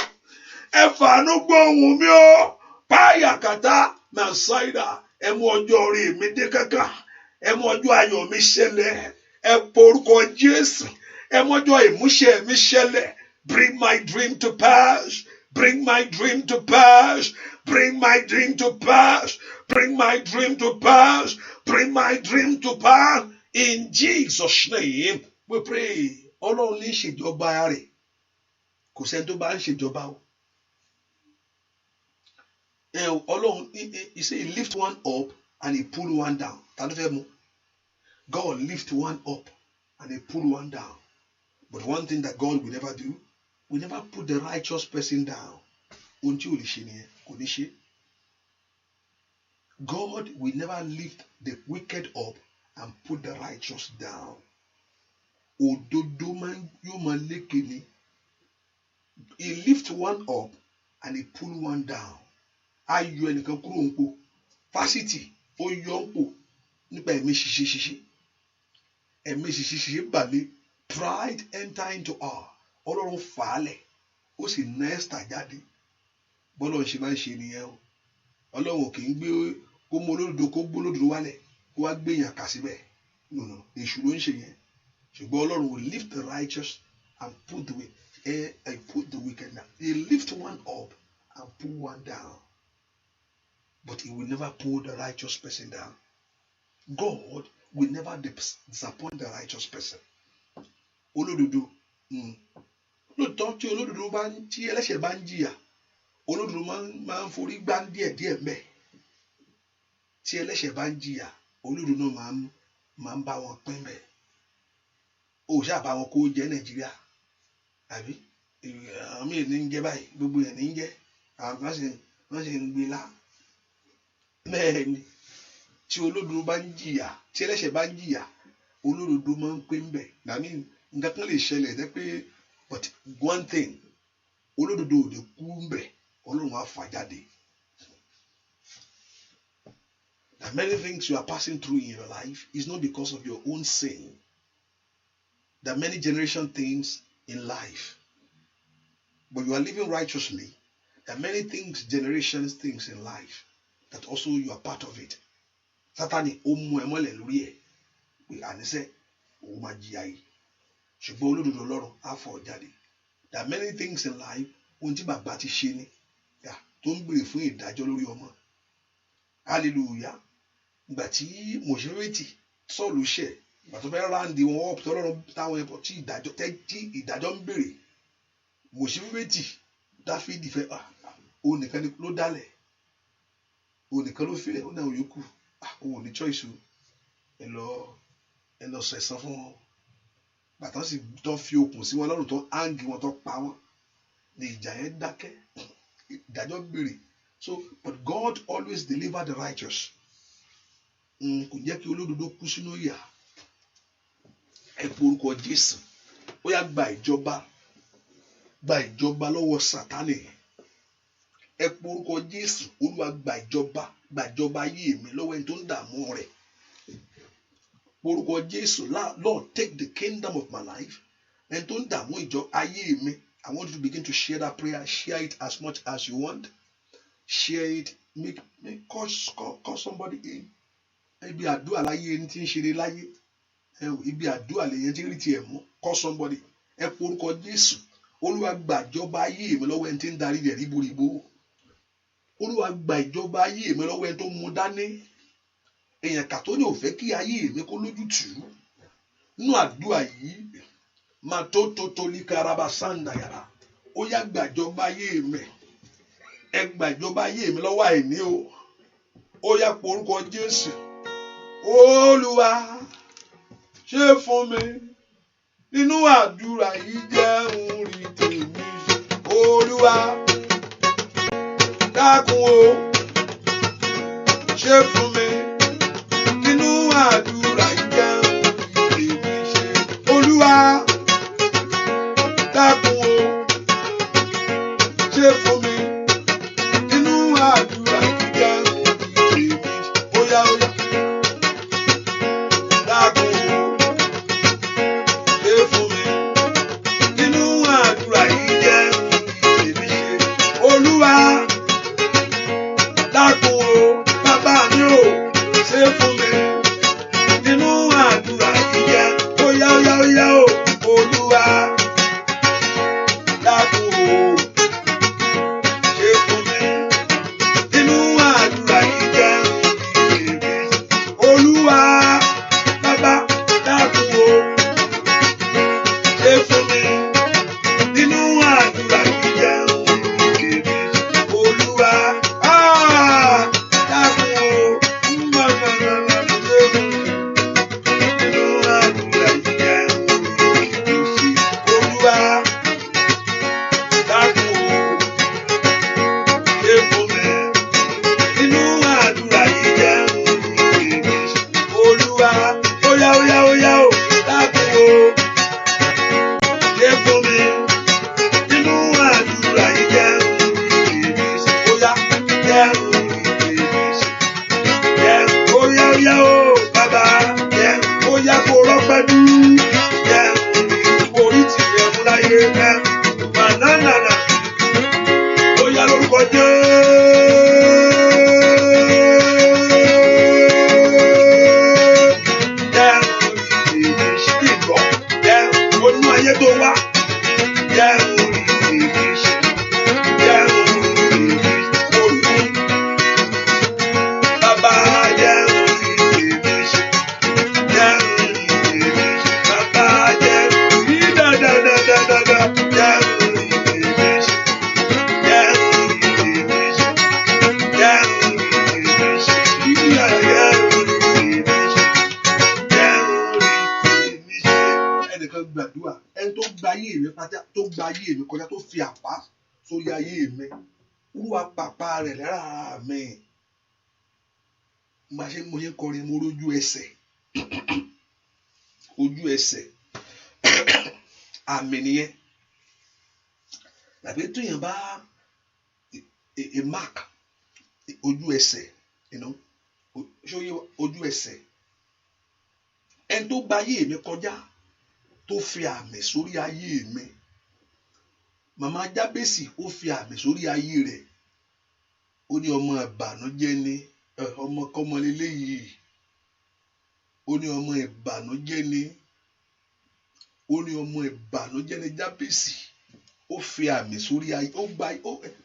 ẹ fàánú gbóhùn mi o páyà kàtá màsáìdà ẹ mú ọjọ́ orí mi dé kankan ẹ mú ọjọ́ ayọ̀ mi ṣẹlẹ̀ ẹ porúkọ Jésù ẹ mú ọjọ́ ìmúṣẹ mi ṣẹlẹ̀ bring my dream to pass bring my dream to pass bring my dream to pass bring my dream to pass bring my dream to pass in Jesus' name we pray. Ọlọ́run ní ìṣèjọba rẹ̀ kò sẹ́ni tó bá ń ṣèjọba o. Ọlọ́run he say he lift one up and he pull one down. Ta ló fẹ́ mú? God lift one up and he pull one down. But one thing that God will never do, we never put the righteous person down. Ohun tí ò lè ṣe nìyẹn kò ní ṣe. God will never lift the wicked up and put the righteous down. Òdodo yóò máa lékè ni. He lift one up and he pull one down. Ayọ̀ ẹnìkan kúrò ń pò. Fásitì ó yọ ń pò nípa ẹ̀mí ṣiṣẹ́. Ẹ̀mí ṣiṣẹ́ balẹ̀. Pride enter into her. Ọlọ́run fàálẹ̀ ó sì ná Esther jáde. Bọ́lá ṣe máa ń ṣe nìyẹn o. Ọlọ́run kì í gbé kó mú olódodo kó gbó olódodo wálẹ̀ kó wá gbé èèyàn kà síbẹ̀. No, èṣù ló ń ṣe yẹn. Ṣùgbọ́n Ọlọ́run will lift the righteous and put the wicked down. He lift one up and pull one down. But he will never pull the righteous person down. God will never disappoint the righteous person. Olódodo. Lóòótọ́ tí olódodo tí ẹlẹ́ṣẹ̀ bá ń jìyà, olódodo máa ń forí gbá díẹ̀ mbẹ̀. Tí ẹlẹ́ṣẹ̀ bá ń jìyà, olódodo náà máa ń bá wọn pín bẹ̀. Ó ṣáà bá wọn kó jẹ Nàìjíríà. Àbí? Àwọn míì ní ń jẹ báyìí, gbogbo yẹn ní ń jẹ. Àwọn kan sì ń gbé lá. Bẹ́ẹ̀ ni, tí olódodo bá ń jìyà, tí ẹlẹ́ṣẹ̀ bá ń jìyà, olódodo máa ń pín bẹ̀. Nàmí nǹkan kan lè ṣẹlẹ̀ jẹ́ pé but one thing olódodo ò lè kú mbẹ̀ Ọlọ́run á fà jáde. That many things you are passing through in your life is not because of your own sin. There are many generation things in life, but you are living righteously. There are many things, generations things in life that also you are part of it. Sátánì ó mú ẹ mọ́lẹ̀ lórí ẹ̀ pé àníṣe ó máa jìyà yìí. Ṣùgbọ́n olódodo Ọlọ́run á fọ̀ jáde. There are many things in life ohun tí bàbá ti ṣe ni tó ń béèrè fún ìdájọ́ lórí ọmọ. Hallelujah. Ìgbà tí Mòṣẹ́rẹ́tì Sọ́ọ̀lù ṣẹ̀, ìgbà tó fẹ́ ráǹdì wọn ọ̀pọ̀ tọ́lọ́run táwọn ẹ̀pọ̀ tí ìdájọ́ ń béèrè. Mòṣẹ́rẹ́tì Dáfídì fẹ́ òun nìkan ló dálẹ̀. Òun nìkan ló fílẹ̀ ó náà yòókù. Òun ò ní choice o. Ẹ lọ sẹ̀san fún wọn. Bàtà sì tó fi okùn sí wọn lọ́rùn tó áǹgì wọn tó pa wọn. Ní ìjà yẹn dákẹ́. Ìdájọ́ béèrè. So, but God always deliver the righteous. Kò jẹ́ kí olódodo kú sínú ìyà. Ẹ porúkọ Jésù. Ó yá gba ìjọba lọ́wọ́ Sátánì. Ẹ porúkọ Jésù. Olúwa gba ìjọba ayé mi lọ́wọ́ ẹni tó ń dààmú rẹ̀. Porúkọ Jésù. Lord, take the kingdom of my life. Ẹni tó ń dààmú ìjọ ayé mi. I want you to begin to share that prayer. Share it as much as you want. Share it. Call somebody in. Ibi àdúrà láyé ẹni tí ń ṣeré láyé. Ibi àdúrà lèyẹn tí ń rí tiẹ̀ mú. Call somebody. Ẹ porúkọ Jésù. Olúwa gba ìjọba ayé mi lọ́wọ́ ẹni tí ń darí rẹ̀ ríboríbo. Olúwa gba ìjọba ayé mi lọ́wọ́ ẹni tó mú dání. Èèyàn kà tó ní ò fẹ́ kí ayé mi kó lójútùú. Nínú àdúrà yìí máa tó lí karaba sanda yàrá. Ó yá gba ìjọba ayé mi. Ẹ gba ìjọba ayé mi lọ́wọ́ àìní o. Ó yá porúkọ Jésù. Olúwa ṣe fún mi. Nínú àdúrà yìí jẹ́ orí tèmi. Olúwa dákun o ṣe fún mi. Nínú àdúrà yìí jẹ́ orí tèmi. Olúwa dákun o ṣe fún mi. Nínú àdúrà yìí jẹ́ orí tèmi. Óyá óyá dákun o. Olúwa dákun o, bàbá mi o, ṣe fún mi. Nínú àdúrà yíyá, óyá óyá óyá o. Olúwa dákun o, ṣe fún mi. Nínú àdúrà yíyá, Olúwa bàbá dákun o, ṣe fún mi. Nínú àdúrà yíyá. Sórí ayé mi, Olúwa pàpà rẹ̀ lára mi. Mo ṣe kọrin mo rójú ẹsẹ̀. Ojú ẹsẹ̀ àmì nìyẹn. Tàbí tó yẹn bá a mark ojú ẹsẹ̀, ṣóyè ojú ẹsẹ̀. Ẹni tó gba ayé mi kọjá tó fi àmì sórí ayé mi. Màmá Jábésì ó fi àmì sórí ayé rẹ̀. Ó ní ọmọ ìbànújẹ́ ni ọmọ kọ́mọ leléyìí. Ó ní ọmọ ìbànújẹ́ ni. Ó ní ọmọ ìbànújẹ́ ni Jábésì. Ó fi àmì sórí ayé.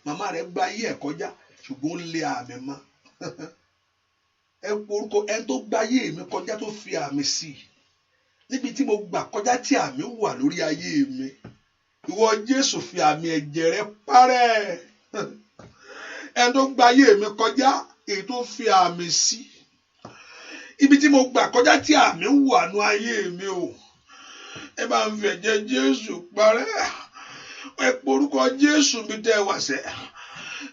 Màmá rẹ̀ gba ayé ẹ̀ kọjá ṣùgbọ́n ó lé àmì mọ́. Ẹ porúkọ ẹni tó gba ayé mi kọjá tó fi àmì sí i. Níbi tí mo gbà kọjá tí àmì wà lórí ayé mi. Ìwọ Jésù fi àmì ẹ̀jẹ̀ rẹ parẹ́. Ẹni tó gba ayé mi kọjá èyí tó fi àmì sí. Ibi tí mo gbà kọjá tí àmì wà nú ayé mi o. Ẹ bá ń fi ẹ̀jẹ̀ Jésù parẹ́. Ẹ porúkọ Jésù bí tẹ́ wà sẹ́.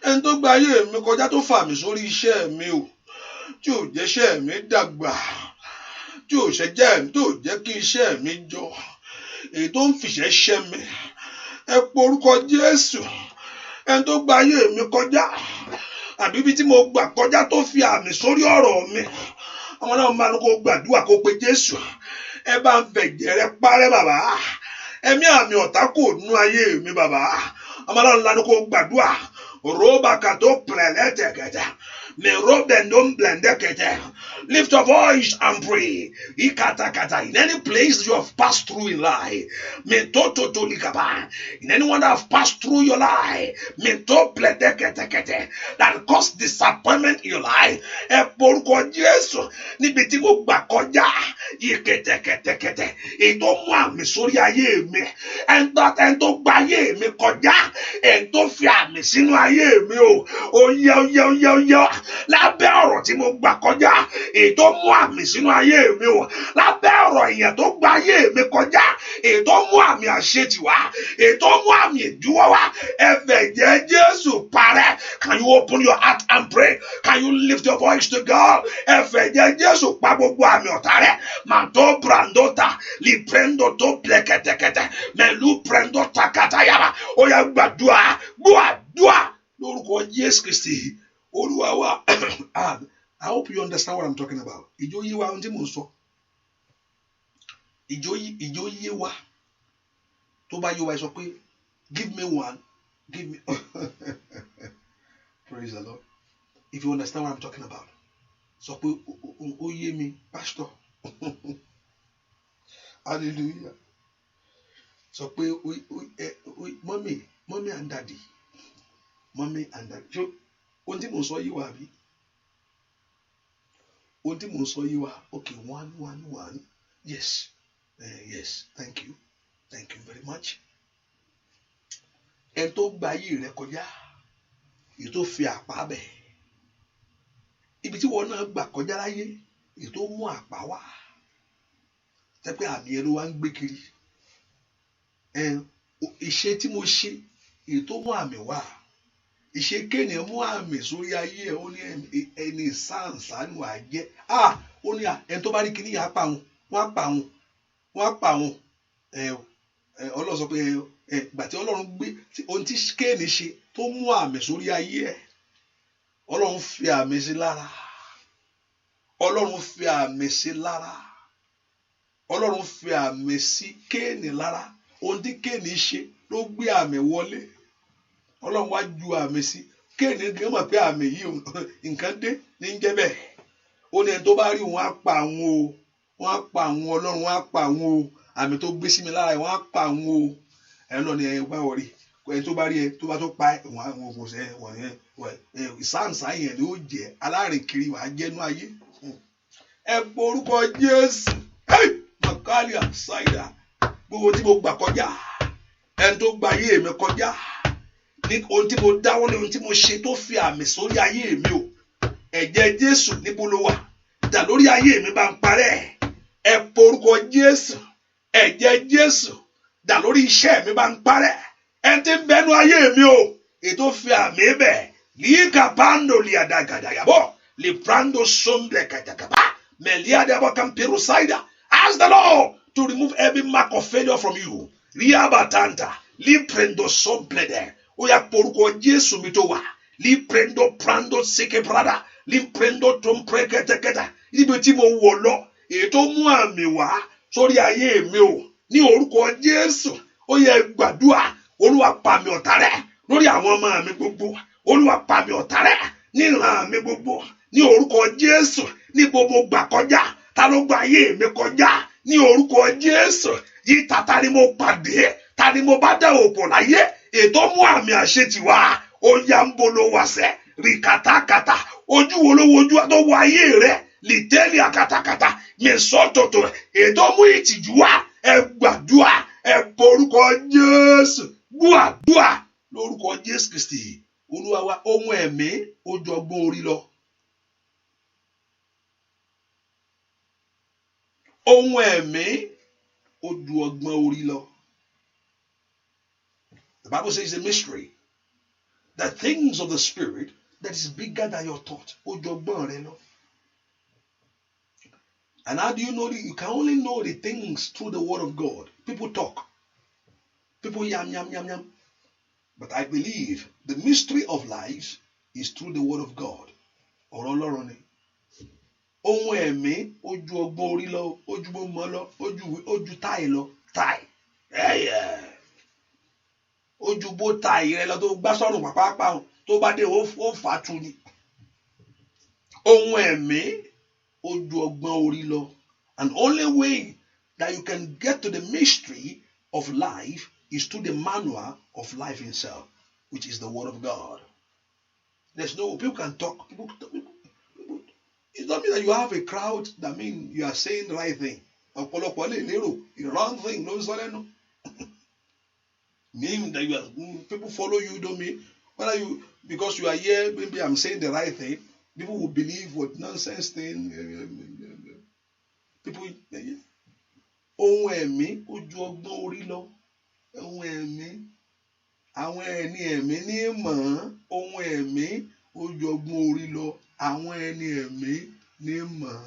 Ẹni tó gba ayé mi kọjá tó fa àmì sórí iṣẹ́ mi o. Tí ò jẹ́ iṣẹ́ mi dàgbà. Tí ò jẹ́ kí iṣẹ́ mi jọ. Èyí tó ń fìṣẹ́ ṣẹ́ mi. Ẹ porúkọ Jésù. Ẹni tó gba ayé mi kọjá àbí ibi tí mo gbà kọjá tó fi àmì sórí ọ̀rọ̀ mi. Ọmọ náà máa ń kó gbàdúrà kó pe Jésù. Ẹ bá ń fẹ̀jẹ̀ rẹ parẹ́ bàbá. Ẹ̀mí àmì ọ̀tá kò nú ayé mi bàbá. Ọmọ náà ń lanu kó gbàdúrà. Roba kato prelete kẹta. Me robe and don't blend. Lift your voice and pray. In any place you have passed through in life, in anyone that have passed through your life, that caused disappointment in your life, níbi tí mo gbà kọjá ìkẹtẹkẹtẹkẹtẹ èyí tó mú àmì sórí ayé mi, ẹni tó gba ayé mi kọjá, ẹni tó fi àmì sínú ayé mi o, oyè lábẹ́ ọ̀rọ̀ tí mo gbà kọjá èyí tó mú àmì sínú ayé mi o, lábẹ́ ọ̀rọ̀ èèyàn tó gba ayé mi kọjá èyí tó mú àmì àṣetì wá, èyí tó mú àmì ìdíwọ́ wá, ẹ̀fẹ̀jẹ̀ Jésù parẹ́. Can you open your heart and pray? Can you lift your voice to God? Ẹ̀fẹ̀jẹ̀ Jésù pa gbogbo àmì ọ̀tá rẹ̀. Manto brandota li prendo to plekẹtẹkẹtẹ mẹlu prendo takata yaba. Ó yá gbàdúrà lórúkọ Jésù Kristi Olúwa wa. I hope you understand what I'm talking about. Ìjọ yé wa ohun tí mo sọ. Ìjọ yé wa. Tó bá yé wa sọ pé give me one, give me. Praise the Lord. If you understand what I'm talking about. Sọ pé ó yé mi, pastor. Hallelujah. Sọ pé mommy and daddy. Mommy and daddy. So ohun tí mo sọ yé wa bí? Ohun tí mo sọ yé wa. Okay, one. Yes. Yes. Thank you very much. Ẹni tó gba ayé rẹ kọjá, èyí tó fi àpá bẹ̀. Ibi tí wọn náà gbà kọjá láyé, èyí tó mú àpá wá. Tẹ́pẹ́ àmì ẹ̀rọ wa ń gbé kiri. Iṣẹ́ tí mo ṣe, èyí tó mú àmì wá. Iṣẹ́ kéèyàn mú àmì sórí ayé ẹ̀, ó ní ẹni sáǹsánù àjẹ́. Ó ní ẹni tó bá rí kíní yà á pa wọn, wọ́n á pa wọn. Ọlọ́run sọ pé ìgbà tí Ọlọ́run gbé ohun tí Kéènì ṣe tó mú àmì sórí ayé ẹ̀, Ọlọ́run fi àmì sí lára. Ọlọ́run fi àmì sí lára. Ọlọ́run fi àmì sí Kéènì lára. Ohun tí Kéènì ṣe ló gbé àmì wọlé. Ọlọ́run wá ju àmì sí. Kéènì gan mọ̀ pé àmì yìí nǹkan dé ní jẹ́ bẹ́ẹ̀. Ó ní ẹni tó bá rí wọn á pa àwọn o. Wọ́n á pa àwọn Ọlọ́run, wọ́n á pa àwọn o. Àmì tó gbé sí mi lára wọ́n á pa àwọn o. Lọ ni ẹ bá wọrí. Ẹni tó bá rí ẹ tó bá tó pa wọn àwọn kò sẹ́ wọ̀n yẹn. Ìsáǹsá yẹn ni ó jẹ́ alárìnkiri wàá jẹ́nu ayé. Ẹ pọ orúkọ Jésù. Makalia Saida. Gbogbo tí mo gbà kọjá. Ẹni tó gba ayé mi kọjá. Ní ohun tí mo dáwọ́ ní ohun tí mo ṣe tó fi àmì sórí ayé mi o. Ẹ̀jẹ̀ Jésù níbo ló wà? Dà lórí ayé mi bá ń parẹ́. Ẹ pọ orúkọ Jésù. Ẹ̀jẹ̀ Jésù. Dà lórí iṣẹ́ mi bá ń parẹ́. Ẹ ti ń bẹnu ayé mi o. Ètò fi àmì bẹ̀. Líka pando liadagada yabo. Liprando sombre katakaba. Meliadabo camperu saida. Ask the Lord to remove every mark of failure from you. Riabatanta. Liprendo somplede. Oya poruko Jésù mi tó wà. Liprendo prando seke prada. Liprendo tompre keta. Ibi tí mo wọ̀ lọ. Ètò mú àmì wá sórí ayé mi o. Ní orúkọ Jésù. Ó yẹ gbàdúrà. Olúwa pa mi ọ̀tá rẹ́ lórí àwọn ọmọ mi gbogbo. Olúwa pa mi ọ̀tá rẹ́ ní ìran mi gbogbo. Ní orúkọ Jésù. Ní gbogbo gbà kọjá. Ta ló gba ayé mi kọjá? Ní orúkọ Jésù. Yìí tata ni mo pàdé. Ta ni mo bá dá òpò láyé? Ètò mú àmì àṣetì wá. Ó yá ń bolo wàṣẹ. Rí kàtàkàtà. Ojú wo ló wojú tó wọ ayé rẹ? Lìtẹ́lì àkàtàkàtà. Mi sọ tòtò. Ètò mú ìtìjú wá. Ẹ gbàdúrà. Ẹ porúkọ Jésù. Gbàdúrà lórúkọ Jésù Kristi Olúwa wa. Ohun ẹ̀mí ó ju ọgbọ́n orí lọ. Ohun ẹ̀mí ó ju ọgbọ́n orí lọ. The Bible says a mystery. The things of the Spirit that is bigger than your thought. Ó ju ọgbọ́n rẹ lọ. And how do you know? You can only know the things through the word of God. People talk. People yam. But I believe the mystery of life is through the word of God. Ọ̀rọ̀ Ọlọ́run ni. Ohun ẹ̀mí ó ju ọgbọ́n orí lọ, ó ju mọ́ lọ, ó ju táì lọ. Táì. Ó ju bó táì rẹ lọ tó gbá sọ́run pàápàá tó bá dé ó fà tu ni. Ohun ẹ̀mí ó ju ọgbọ́n orí lọ. And only way that you can get to the mystery of life is through the manual of life itself, which is the Word of God. There's no, people can talk. People, it doesn't mean that you have a crowd that means you are saying the right thing. Ọ̀pọ̀lọpọ̀ lè lérò the wrong thing ló ń sọ lẹ́nu. Meaning that you are, people follow you, don't mean whether you, because you are here, maybe I'm saying the right thing, people will believe what nonsense thing. People, ohun ẹ̀mí ó ju ọgbọ́n orí lọ. Ohun ẹ̀mí, àwọn ẹni ẹ̀mí ní mọ̀. Ohun ẹ̀mí ó ju ọgbọ́n orí lọ. Àwọn ẹni ẹ̀mí ní mọ̀.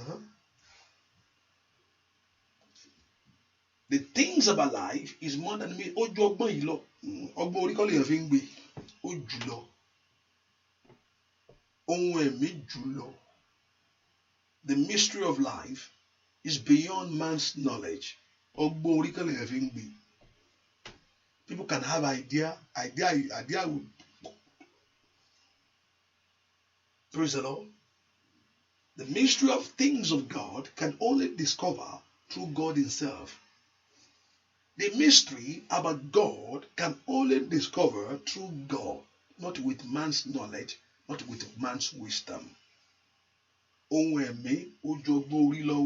The things about life is more than me. Ó ju ọgbọ́n yìí lọ. Ọgbọ́n orí kọ́ lèèyàn fi ń gbé. Ó jù lọ. Ohun ẹ̀mí jù lọ. The mystery of life is beyond man's knowledge. Ọgbọ́n orí kọ́ lèèyàn fi ń gbé. People can have idea will. Praise the Lord. The mystery of things of God can only discover through God Himself. The mystery about God can only discover through God, not with man's knowledge, not with man's wisdom. Ohun ẹ̀mí ó ju ọgbọ́n orí lọ.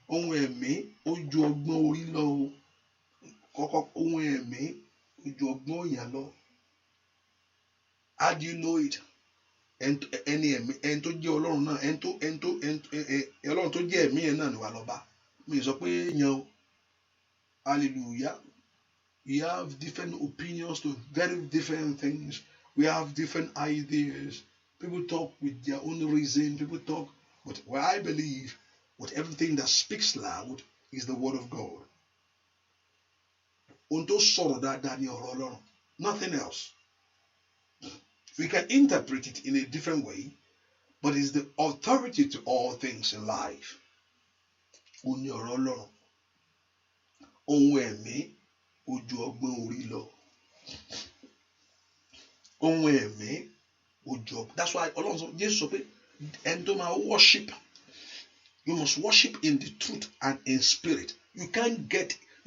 Ohun ẹ̀mí ó ju ọgbọ́n orí lọ. Kọ́kọ́ ohun ẹ̀mí ó ju ọgbọ́n èèyàn lọ. How do you know it? Ẹni ẹ̀mí ẹni tó jẹ́ Ọlọ́run náà Ọlọ́run tó jẹ́ ẹ̀mí yẹn náà ni wà lọ bá. Mi sọ pé yan o. Hallelujah. We have different opinions to very different things. We have different ideas. People talk with their own reason. People talk, but what I believe, with everything that speaks loud, is the Word of God. Ohun tó sọ̀rọ̀ dáadáa ni ọ̀rọ̀ Ọlọ́run. Nothing else. We can interpret it in a different way, but it's the authority to all things in life. Ó ní ọ̀rọ̀ Ọlọ́run. Ohun ẹ̀mí ó ju ọgbọ́n orí lọ. Ohun ẹ̀mí ó ju ọgbọ́n. That's why Ọlọ́run sọ, Jésù sọ pé ẹni tó máa worship, you must worship in the truth and in spirit. You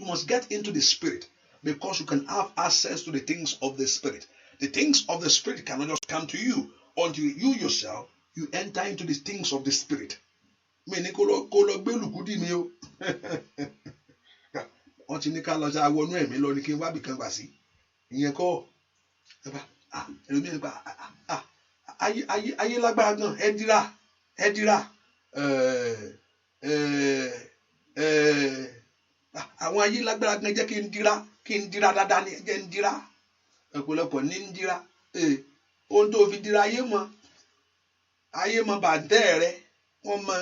must get into the spirit because you can have access to the things of the spirit. The things of the spirit cannot just come to you until you yourself, you enter into the things of the spirit. Mi ní kó lọ gbé lùkúdì mi o. Wọ́n ti ní ká lọ sí awọnú ẹ̀mí lọ ní kí n wá bìkan gbà sí. Ìyẹn kọ́ ẹlòmíràn gba ayé lágbára gan ẹ dira àwọn ayé lágbára gan jẹ́ kí n dira dáadáa ni jẹ́ n dira ọ̀pọ̀lọpọ̀ ní ń dira ohun tó fi dira ayé mọ bàǹtẹ́ rẹ wọ́n mọ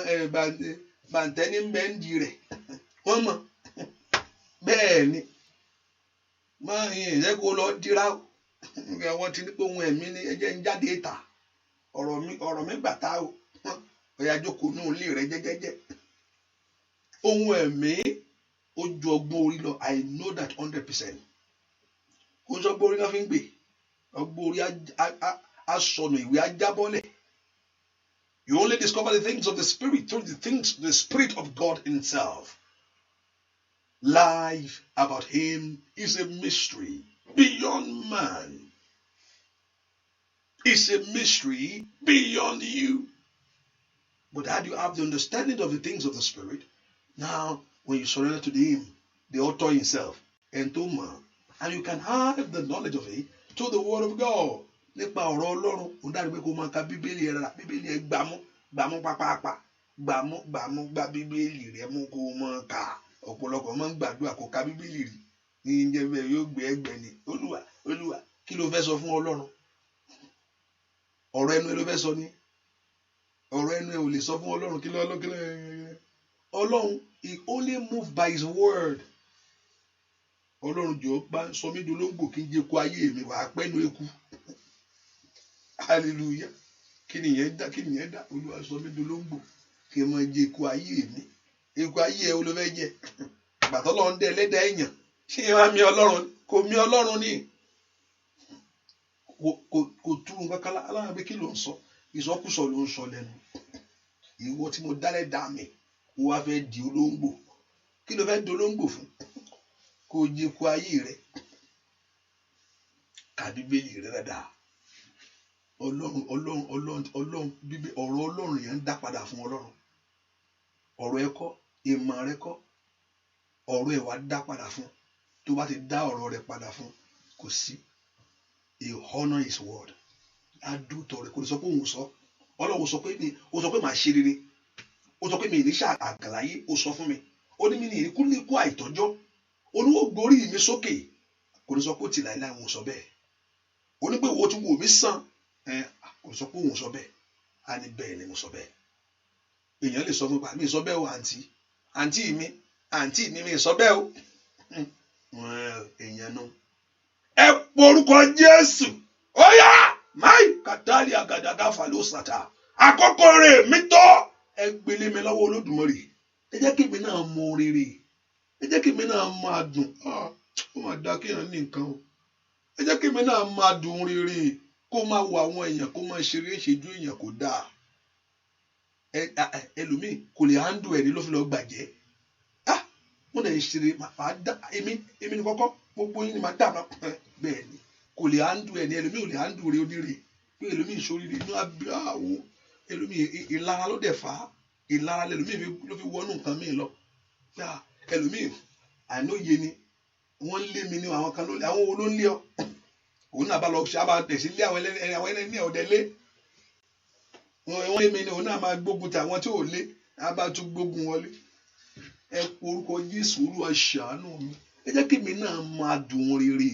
bàǹtẹ́ ní bẹ́ńdì rẹ̀ wọ́n mọ bẹ́ẹ̀ ni máa yìn ẹ̀ kó lọ dira o wọ́n ti ní pé ohun ẹ̀mí ni ẹ jẹ́ ń jáde ìta ọ̀rọ̀ mi gbàtà o ọ̀yà jókòó ní ilé rẹ jẹ́jẹ́jẹ́. Ohun ẹ̀mí ó ju ọgbọ́n orí lọ. I know that 100%. Kò sọ ọgbọ́n orí náà fi ń gbé ọgbọ́n orí asọnù ìwé ajábọ́lẹ̀. You only discover the things of the spirit through the spirit of God Himself. Life about Him is a mystery beyond man. It's a mystery beyond you. But how do you have the understanding of the things of the Spirit? Now, when you surrender to Him, the author Himself, and to man, and you can have the knowledge of it to the Word of God. Nípa ọ̀rọ̀ Ọlọ́run, ó dárí pé kó máa ka Bíbélì rẹ̀ rà, Bíbélì ẹ̀ gbàmú pápápá, gba Bíbélì rẹ̀ mú kó máa kà. Ọ̀pọ̀lọpọ̀ máa ń gbàdúrà kó ka Bíbélì rí. Ní ìjẹ́ bẹ́ẹ̀ yóò gbé ẹgbẹ́ ni. Olúwa, kí ló fẹ́ sọ fún Ọlọ́run? Ọ̀rọ̀ ẹnu ẹ ló fẹ́ sọ ni. Ọ̀rọ̀ ẹnu ẹ ò lè sọ fún Ọlọ́run kí Ọlọ́run, He only moved by His word. Ọlọ́run jọ̀ọ́ bá sọ mí dolóńgbò kí n jẹ́ kó ayé mi wà pẹ́nu eku. Hallelujah. Kí nìyẹn dá? Olúwa sọ mí dolóńgbò kí n máa jẹ́ kó ayé mi. Eku ayé ẹ ó ló fẹ́ jẹ. Bàtọ́ Ọlọ́run dẹ́ ẹlẹ́dàá èèyàn. Ṣé ẹ wá mi Ọlọ́run? Kò mi Ọlọ́run ni. Kò túrun kankan aláwọ̀ pé kí ló ń sọ? ìsọkúsọ ló ń sọ lẹ́nu. Ìwọ tí mo dálẹ̀ dá mi, ó wá fẹ́ di olóńgbò. Kí ló fẹ́ di olóńgbò fún? Kó o jẹ kó ayé rẹ. Ka Bíbélì rẹ dáadáa. Ọlọ́run bíbí ọ̀rọ̀ Ọlọ́run yẹn ń dá padà fún Ọlọ́run. Ọ̀rọ̀ ẹ kọ́, ìmọ̀ rẹ kọ́, ọ̀rọ̀ ẹ wá dá padà fún. Tó bá ti dá ọ̀rọ̀ rẹ padà fún, kò sí. He honor his word. Adútọ̀ rẹ̀ kò lè sọ pé òun sọ. Ọlọ́run sọ pé màá ṣe rere. Ó sọ pé mi ìrísà àgàláyé, ó sọ fún mi. Ó ní mi ní ìríkú ní ikú àìtọ́jọ́. Olúwo gborí mi sókè. Kò lè sọ pé ó ti láìláì òun sọ bẹ́ẹ̀. Ó ní pé wo ti wò mí sàn. Kò lè sọ pé òun sọ bẹ́ẹ̀. A ní bẹ́ẹ̀ ni mo sọ bẹ́ẹ̀. Èèyàn lè sọ fún mi sọ bẹ́ẹ̀ o àǹtí mi mi sọ bẹ́ẹ̀ o. Èèyàn náà. Ẹ porúkọ Jésù. Ó yá máì kàtàlí àgàdàgà fàlósàtà. Àkókò rẹ̀ mi tọ́. Ẹ gbélé mi lọ́wọ́ Olódùmarè. Ẹ jẹ́ kí mi náà mọ rere. Ẹ jẹ́ kí mi náà máa dùn. Ó máa dá kéèyàn ní nǹkan o. Ẹ jẹ́ kí mi náà máa dùn rere. Kó máa wo àwọn èèyàn kó máa ṣeré ṣèjú èèyàn kò dáa. Ẹlòmíì kò lè handle ẹni ló fi lọ gbàjẹ́. Wọ́n lè ṣeré máa dá èmi ní kọ́kọ́ gbogbo yín ni máa dà máa bẹ́ẹ̀ ni kò lè handle ẹni ẹlòmíì ò lè handle rẹ onírè pé ẹlòmíì ìṣoríire inú abíyáwó ẹlòmíì ìlara ló dẹ̀ fà á ìlara lẹlòmíì ló fi wọnú nǹkan míì lọ ẹlòmíì àìnóye ni wọ́n lé mi ní àwọn kan ló lé àwọn wo ló ń lé ọ òun náà bá lọ ṣe àbá tẹ̀sí lé àwọn ẹlẹ́ni ọ̀dẹ lé wọ́n lé mi ní òun náà máa gbógun ti àwọn tí ò lé àbá tún gbógun wọlé. Ẹ porúkọ Jésù Olúwa ṣàánú mi. Ẹ jẹ́ kí mi náà máa dùn rere.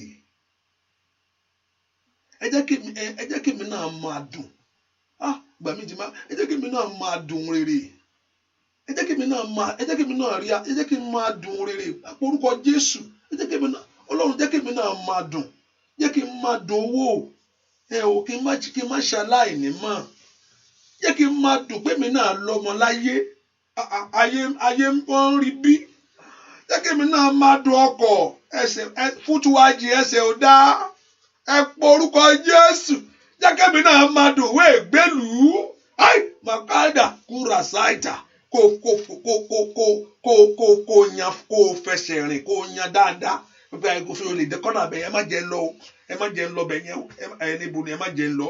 Ẹ jẹ́ kí mi náà máa dùn. Gbà mí ti máa. Ẹ jẹ́ kí mi náà máa dùn rere. Ẹ jẹ́ kí mi náà rí. Ẹ jẹ́ kí mi máa dùn rere. Porúkọ Jésù. Ẹ jẹ́ kí mi náà. Ọlọ́run jẹ́ kí mi náà máa dùn. Jẹ́ kí n máa dùn owó. Kí n má ṣaláìní mọ́. Jẹ́ kí n máa dùn pé mi náà lọ́mọ láyé. Ayé ń rí bí. Jẹ́ kí mi náà máa dùn ọkọ̀ fútúwájì ẹsẹ̀ ò dá. Ẹ porúkọ Jésù. Jẹ́ kí mi náà máa dùn wé gbélùú. Màkàdà kúrà sáìtà kò fẹsẹ̀ rìn kò yan dáadáa. Pípẹ́ àìkú fi olè dẹ́kọ́nà bẹ̀ ẹ má jẹ́ ń lọ bẹ̀ yẹn níbo ni ẹ má jẹ́ ń lọ.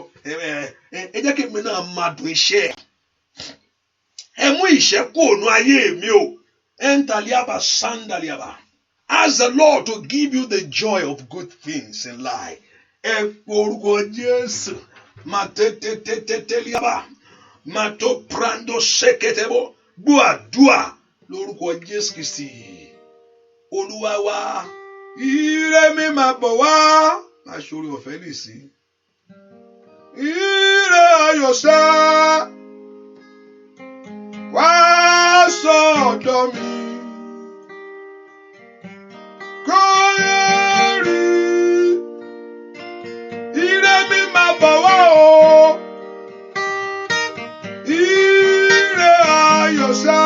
Ẹ jẹ́ kí mi náà máa dùn iṣẹ́. Ẹ mú ìṣẹ́ kúrò ní ayé mi o. Entaliaba sandaliaba. Ask the Lord to give you the joy of good things in life. Ẹ porúkọ Jésù. Mateteteliaba. Mato prando seketebo. Gbàdúà lórúkọ Jésù Kristi. Olúwa wa. Ire mi máa bọ̀ wá. Máa ṣorí ọ̀fẹ́ lè sí. Ire ayọ̀ sá. Wá sọ́dọ̀ mi. Kó yẹ rí. Ire mi máa bọ̀ wá o. Ire ayọ̀ sá.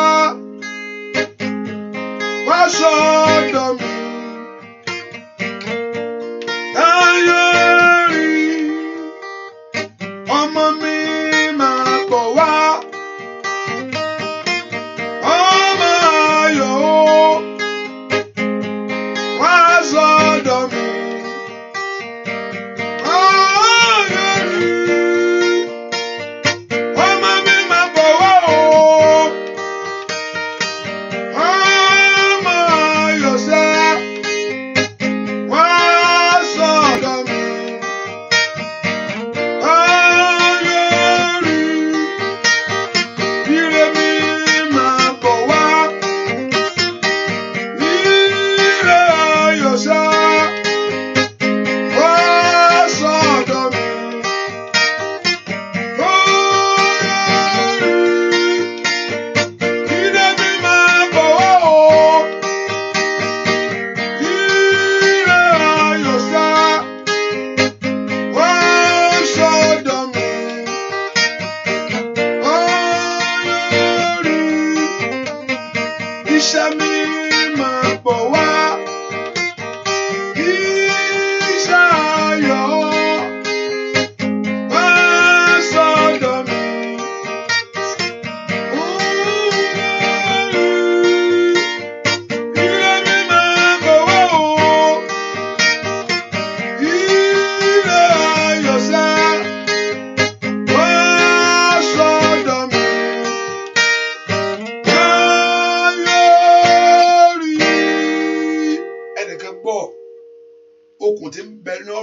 Wá sọ́dọ̀ mi. Ọmọ mi máa bọ̀ wá. Ọmọ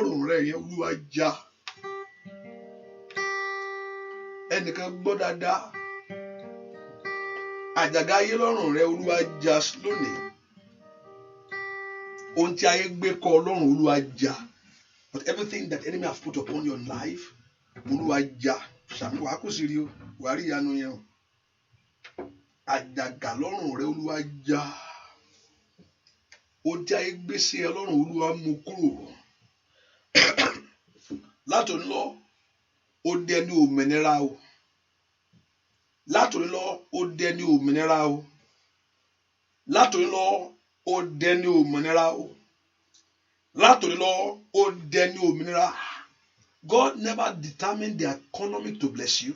lọ́rùn rẹ yẹn Olúwa já. Ẹnìkan gbọ́ dáadáa. Àjàgà ayé lọ́rùn rẹ Olúwa já lónìí. Ohun tí ayé gbé kọ́ Ọlọ́run Olúwa já. But everything that enemy has put upon your life, Olúwa já. Ṣàmì wàá kù sí rí o, wàá rí ìyanu yẹn o. Àjàgà lọ́rùn rẹ Olúwa já. Ohun tí ayé gbé sí ẹ lọ́rùn Olúwa mú kúrò. Látòní lọ, ó dẹni òmìnira o. Látòní lọ, ó dẹni òmìnira o. Látòní lọ, ó dẹni òmìnira o. Látòní lọ, ó dẹni òmìnira. God never determined the economy to bless you.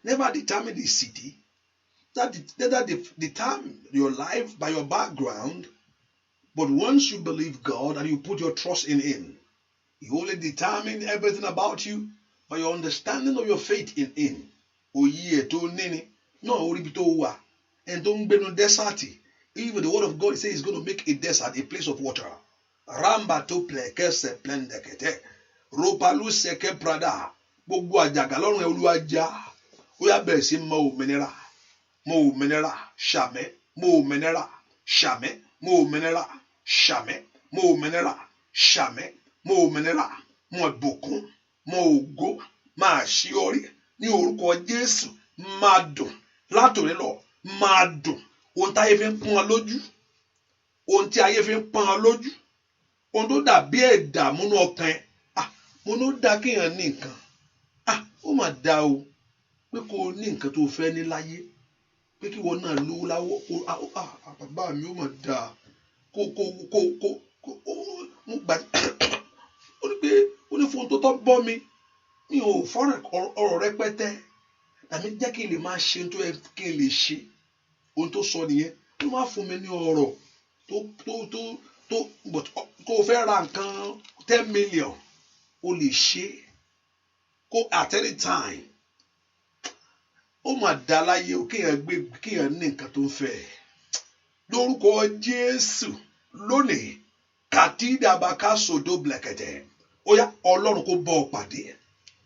Never determined the city. That determine your life by your background. But once you believe God and you put your trust in Him, He only determine everything about you by your understanding of your faith in Him. Oye to nini, no oribito wa, and don't be no desert. Even the word of God says He's going to make a desert a place of water. Ramba to pleke se plendekete, ropalu seke prada, gbogbo àjàgà lọ́rùn Olúwa já. Ó yá bẹ̀rẹ̀ sí mọ òmìnira, mọ òmìnira, ṣàmẹ́, mọ òmìnira, ṣàmẹ́, mọ òmìnira, ṣàmẹ́, mọ òmìnira, ṣàmẹ́, mọ òmìnira, mọ ìbùkún, mọ ògo, máa ṣíorí ní orúkọ Jésù, máa dùn látòní lọ, máa dùn. Ohun tí ayé fi ń pọ́n ọ lójú, ohun tí ayé fi ń pọ́n ọ lójú, ohun tó dàbí ẹ̀dà múnú ọkàn ẹ̀, mo ní ó dá kéèyàn ní nǹkan, ó mà dá o pé kó o ní nǹkan tó fẹ́ ní láyé, pé kí wọn náà lówó láwọ́, bàbá mi ó mà dá mo gbà ó ní pé ó ní fún tó tọ́ bọ́ mi ò fọ́rọ̀ ọ̀rọ̀ rẹpẹtẹ tàbí jẹ́ kí n lè máa ṣe tó yẹ kí n lè ṣe. Ohun tó sọ nìyẹn, ó máa fún mi ní ọ̀rọ̀ but kó o fẹ́ ra nǹkan 10 million o lè ṣe kó at any time. Ó mà dá láyé o kéèyàn ní nǹkan tó ń fẹ́. Lórúkọ Jésù lónìí kàtídàbàkà sòdó blẹ̀kẹ̀tẹ̀, ó yá Ọlọ́run kó bọ́ ọ pàdé.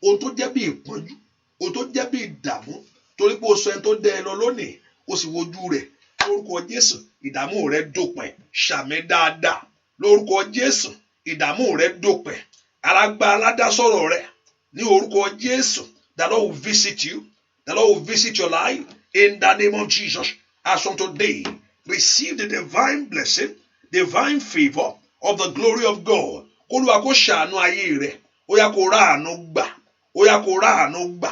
Ohun tó jẹ́ bí ìpọ́njú, ohun tó jẹ́ bí ìdààmú, torí pé o sọ ẹni tó dẹ ẹ lọ lónìí o sì wojú rẹ̀. Lórúkọ Jésù ìdààmú rẹ dópin. Ṣàmì dáadáa. Lórúkọ Jésù ìdààmú rẹ dópin. Alágbára aládásọ̀rọ̀ rẹ ní orúkọ Jésù. The Lord will visit you. The Lord will visit your life in the name of Jesus. As from today, receive the divine blessing, divine favor of the glory of God. Olúwa kó ṣàánú ayé rẹ. Ó yá kó ráàánú gbà. Ó yá kó ráàánú gbà.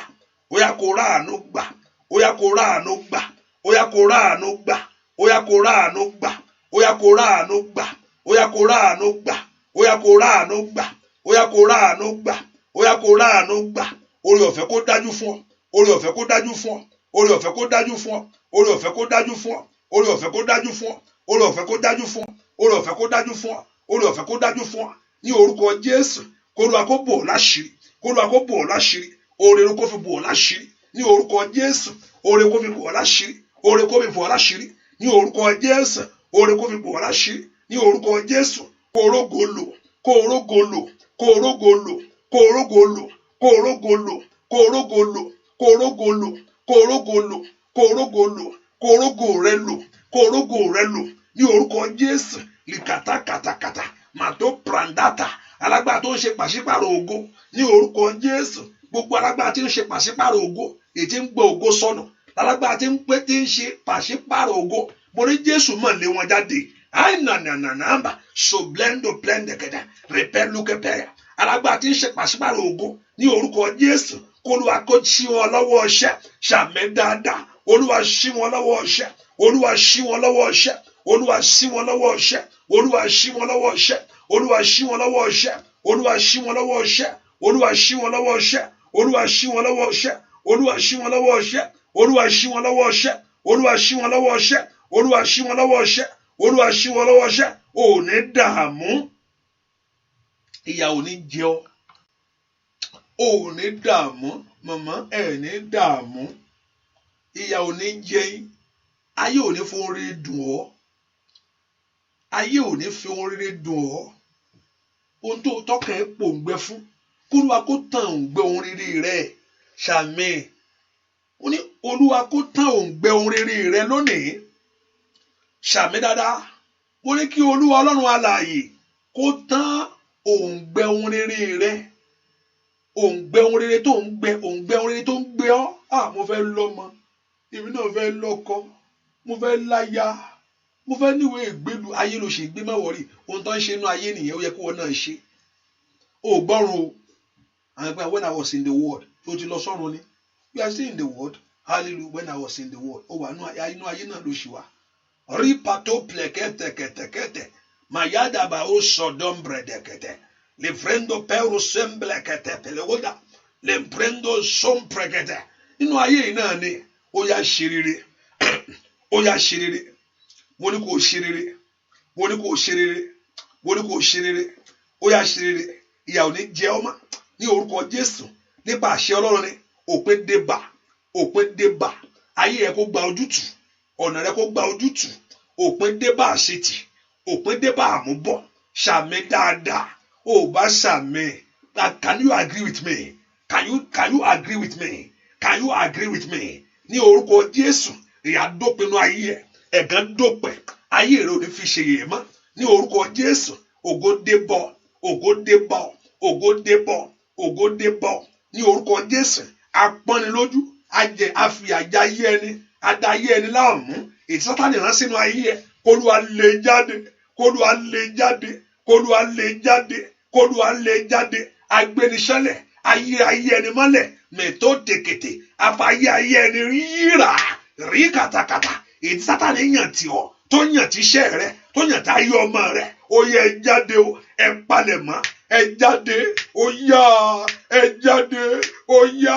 Ó yá kó ráàánú gbà. Ó yá kó ráàánú gbà. Ó yá kó ráàánú gbà. Ó yá kó ráàánú gbà. Ó yá kó ráàánú gbà. Ó yá kó ráàánú gbà. Ó yá kó ráàánú gbà. Ó yá kó ráàánú gbà. Ó yá kó ráàánú gbà. Oore ọ̀fẹ́ kó dájú fún ọ. Oore ọ̀fẹ́ kó dájú fún ọ. Oore ọ̀fẹ́ kó dájú fún ọ. Oore ọ̀fẹ́ kó dájú fún ọ. Oore ọ̀fẹ́ kó dájú fún ọ. Oore ọ̀fẹ́ kó dájú fún ọ. Oore ọ̀fẹ́ kó dájú fún ọ. Oore ọ̀fẹ́ kó dájú fún ọ. Ní orúkọ Jésù, k'Olúwa kó bò ọ́ láṣìírí. K'Olúwa kó bò ọ́ láṣìírí. Oore ló kó fi bò ọ́ láṣìírí. Ní orúkọ Jésù, oore kó fi bò ọ́ láṣìírí. Oore kó fi bò ọ́ láṣìírí. Ní orúkọ Jésù, oore kó fi bò ọ́ láṣìírí. Ní orúkọ Jésù, kó rógo lò, kó rógo lò, kó rógo lò, kó rógo lò, kó rógo lò, kó rógo lò, kó rógo lò, kó rógo lò, kó rógo lò, kó rógo rẹ lò, kó rógo rẹ lò. Ní orúkọ Jésù, likata katakata, màtó prandata, alágbára tó ń ṣe pàṣípàrọ̀ ògo. Ní orúkọ Jésù, gbogbo alágbára tí ń ṣe pàṣípàrọ̀ ògo, èyí tí ń gbé ògo sọnù, alágbára tí ń ṣe pàṣípàrọ̀ ògo, mo ní Jésù mọ̀ lé wọn jáde. Àìnànànànàmbà soblendo plendekeda repelukepeya, alágbára tí ń ṣe pàṣípàrọ̀ ògo. Ní orúkọ Jésù, k'Olúwa kó ṣí wọn lọ́wọ́ ọṣẹ́. Ṣàmì dáadáa. Olúwa ṣí wọn lọ́wọ́ ọṣẹ́. Olúwa ṣí wọn lọ́wọ́ ọṣẹ́. Olúwa ṣí wọn lọ́wọ́ ọṣẹ́. Olúwa ṣí wọn lọ́wọ́ ọṣẹ́. Olúwa ṣí wọn lọ́wọ́ ọṣẹ́. Olúwa ṣí wọn lọ́wọ́ ọṣẹ́. Olúwa ṣí wọn lọ́wọ́ ọṣẹ́. Olúwa ṣí wọn lọ́wọ́ ọṣẹ́. Olúwa ṣí wọn lọ́wọ́ ọṣẹ́. Olúwa ṣí wọn lọ́wọ́ ọṣẹ́. Olúwa ṣí wọn lọ́wọ́ ọṣẹ́. Olúwa ṣí wọn lọ́wọ́ ọṣẹ́. Olúwa ṣí wọn lọ́wọ́ ọṣẹ́. Ò ní dààmú. Ìyà ò ní jẹ ọ́. Ò ní dààmú. Màmá ẹ̀ ní dààmú. Ìyà ò ní jẹ yín. Ayé ò ní fi ohun rere dùn ọ́. Ayé ò ní fi ohun rere dùn ọ́. ohun tó tọkàn ẹ pòǹgbẹ fún kólúwa kó tàn òǹgbẹ ohun rere rẹ ṣàmì ó ní olúwa kó tàn òǹgbẹ ohun rere rẹ lónìí ṣàmì dáadáa mo ní kí olúwa ọlọ́run alààyè kó tàn òǹgbẹ ohun rere rẹ òǹgbẹ ohun rere tó ń gbẹ òǹgbẹ ohun rere tó ń gbẹ ọ́ mo fẹ́ lọ́mọ èmi náà fẹ́ lọ́kọ mo fẹ́ láya mo fẹ́ níwèé ìgbélu ayé ló ṣe gbé má wọrí ohun tó ń ṣe inú ayé nìyẹn ó yẹ kí wọn náà ṣe ó gbọ́rùn o àwọn ẹgbẹ́ when I was in the world tó ti lọ sọ́run ni we are still in the world hallelujah when I was in the world ó wà inú ayé náà ló ṣì wà rí pàtó plẹ̀kẹ́tẹ̀kẹ̀tẹ̀kẹ̀tẹ̀ mayadaba ó sọdọ́m brẹ̀dẹ̀kẹ̀tẹ̀ le frendo pero semblẹ̀kẹ̀tẹ̀ pẹ̀lẹ́wọ́dà le prendo somprẹ̀kẹ̀tẹ̀ inú ayé yìí náà ni ó yá ṣe rere ó yá ṣe rere mo ní kó ṣe rere mo ní kó ṣe rere mo ní kó ṣe rere ó yá ṣe rere ìyà ò ní jẹ ọ́ mọ́ ní orúkọ Jésù nípa àṣẹ Ọlọ́run ni òpin dé bá ayé rẹ kó gba ojútùú ọ̀nà rẹ kó gba ojútùú òpin dé bá àṣetì òpin dé bá àmúbọ̀ ṣàmì dáadáa ó bá ṣàmì can you agree with me can you agree with me can you agree with me ní orúkọ Jésù ìyà dópinnu ayé ẹ ẹ̀gàn dópin ayé rẹ ò ní fi ṣe yèé mọ́ ní orúkọ Jésù ògo dé bọ̀ ògo dé bọ̀ ògo dé bọ̀ ògo dé bọ̀ ní orúkọ Jésù apọ́nilójú ajẹ àfìyàjà ayé ẹni adayé ẹni láàmú ètí Sátánì rán sínú ayé ẹ kólúwa lé jáde kólúwa lé jáde kólúwa lé jáde kólúwa lé jáde agbéniṣẹ́lẹ̀ ayé ẹni mọ́lẹ̀ mẹ́tò tèkètè afayé ayé ẹni yíra rí kàtàkàtà ètí Sátánì yàn tí ọ tó yàn tí iṣẹ́ rẹ tó yàn tí ayé ọmọ rẹ ó yẹ ẹ jáde o ẹ palẹ̀mọ́ ẹ jáde ó yá ẹ jáde ó yá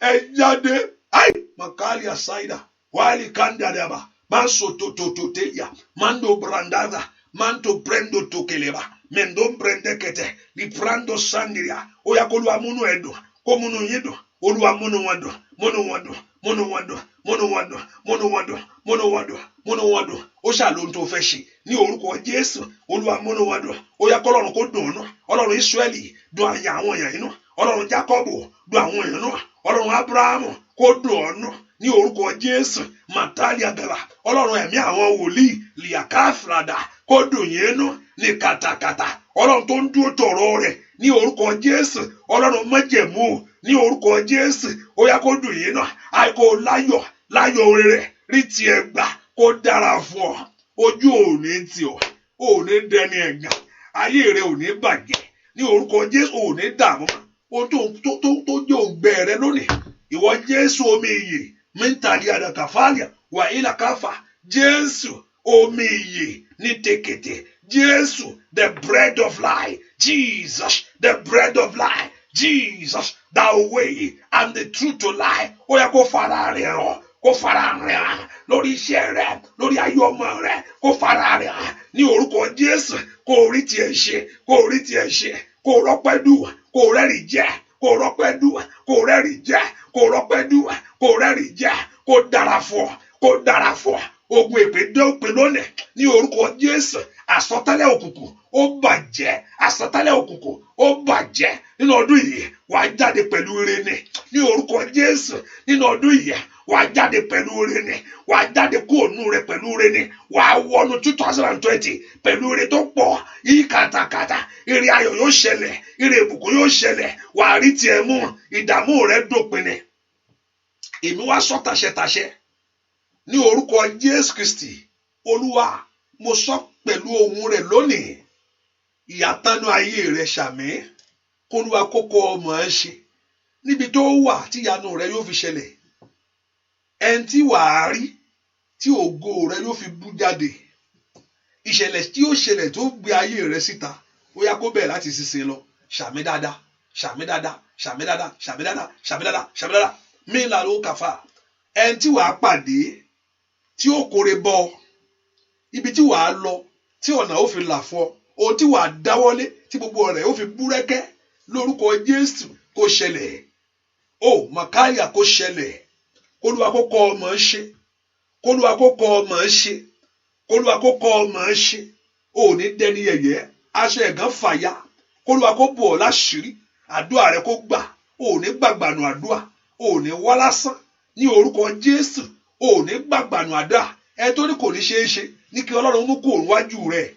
ẹ jáde ai makali asaida wali kandadaba manso tototeya mando brandaza manto prendo tokeleba mendo brendekete li prando sandiria ó yá kó Olúwa múnú ẹ dùn kó múnú yín dùn Olúwa múnú wọn dùn múnú wọn dùn múnú wọn dùn múnú wọn dùn múnú wọn dùn múnú wọn dùn múnú wọn dùn ó ṣàlóhun tó fẹ́ ṣe ní orúkọ Jésù Olúwa múnú wọn dùn ó yá kọ́lọ́run kó dùn ọ́nà Ọlọ́run Ísírẹ́lì dùn àyà àwọn èèyàn inú Ọlọ́run Jákọ́bù dùn àwọn èèyàn náà Ọlọ́run Ábúráhámù kó dùn ọ́nà ní orúkọ Jésù màtálíà gàlà Ọlọ́run ẹ̀mí àwọn wòlíì lìyàkáfìlàdà kó dùn yín nú ní kàtàkàtà Ọlọ́run tó ń dúró tọ̀rọ̀ rẹ̀ ní orúkọ Jésù Ọlọ́run májẹ̀mú ní orúkọ Jésù ó yá kó dùn yín náà àìkò láyọ̀ rere rí tiẹ̀ gbà kó dára fún ọ ojú òní tì ọ òní dẹni ẹ̀gàn ayé rẹ òní bàjẹ́ ní orúkọ Jésù òní dààmú ohun tó jẹ́ òǹgbẹ rẹ lónìí ìwọ Jésù omi ìyè mẹ́ntàlí àdàkàfàlìà wà ilà káfà Jésù omi ìyè ní tèkètè Jésù the bread of life Jesus the bread of life Jesus the way and the truth to life ó yẹ kó fara rẹ̀ hàn kó fara rẹ̀ hàn lórí iṣẹ́ rẹ̀ lórí ayé ọmọ rẹ̀ kó fara rẹ̀ hàn ní orúkọ Jésù kó rí tiẹ̀ ṣe kó rí tiẹ̀ ṣe kó rọ́pẹ́ dùn kó rẹ́rì jẹ́ kó rọ́pẹ́ dùn kó rẹ́rì jẹ́ kó rọ́pẹ́ dùn kó rẹ́rì jẹ́ kó dára fún ọ kó dára fún ọ ogun èpè dópin lónìí ní orúkọ Jésù àsọtẹ́lẹ̀ òkùnkùn ó bàjẹ́ àsọtẹ́lẹ̀ òkùnkùn ó bàjẹ́ nínú ọdún yìí wàá jáde pẹ̀lú ire ni ní orúkọ Jésù nínú ọdún yìí wàá jáde pẹ̀lú ire ni wàá jáde kóònù rẹ pẹ̀lú ire ni wàá wọnú 2020 pẹ̀lú ire tó pọ̀ yìí kàtàkàtà ire ayọ̀ yóò ṣẹlẹ̀ ire ìbùkún yóò ṣẹlẹ̀ wàá rí tiẹ̀ mú ìdààmú rẹ dópin ni èmi wá sọ tàṣẹtàṣẹ ní orúkọ Jésù Kristi Olúwa mo sọ pẹ̀lú ohùn rẹ̀ lónìí ìyàtọ̀nù ayé rẹ̀ ṣàmì k'Olúwa kókó ọmọ ẹ ṣe níbi tó wà tí ìyanu rẹ̀ yóò fi ṣẹlẹ̀ ẹni tí wàá rí tí ògo rẹ̀ yóò fi bú jáde ìṣẹ̀lẹ̀ tí yóò ṣẹlẹ̀ tó gbé ayé rẹ̀ síta ó yá kó bẹ̀rẹ̀ láti ṣiṣẹ́ lọ ṣàmì dáadáa ṣàmì dáadáa ṣàmì dáadáa ṣàmì dáadáa ṣàmì dáadáa ṣàmì dáadáa mí là ló kàfà ẹni tí wàá pàdé tí ó kórè bọ ibi tí wàá lọ tí ọ̀nà ó fi là fọ́ ohun tí wàá dáwọ́lé tí gbogbo rẹ̀ ó fi búrẹ́kẹ́ lórúkọ Jésù kó ṣẹlẹ̀ ó màkáyà kó ṣẹlẹ̀ k'Olúwa kó kọ́ ọmọ ṣe k'Olúwa kó kọ́ ọmọ ṣe k'Olúwa kó kọ́ ọmọ ṣe ò ní dẹni yẹ̀yẹ́ aṣọ ẹ̀gàn fàya k'Olúwa kó bò ọ́ láṣìírí, àdúrà rẹ kó gbà, ò ní gbàgbànù àdúrà, ò ní wá lásán ní orúkọ Jésù, ò ní gbàgbànù àdúrà. Ẹni tó ní kò ní ṣeé ṣe ní kí Ọlọ́run mú kúrò níwájú rẹ̀.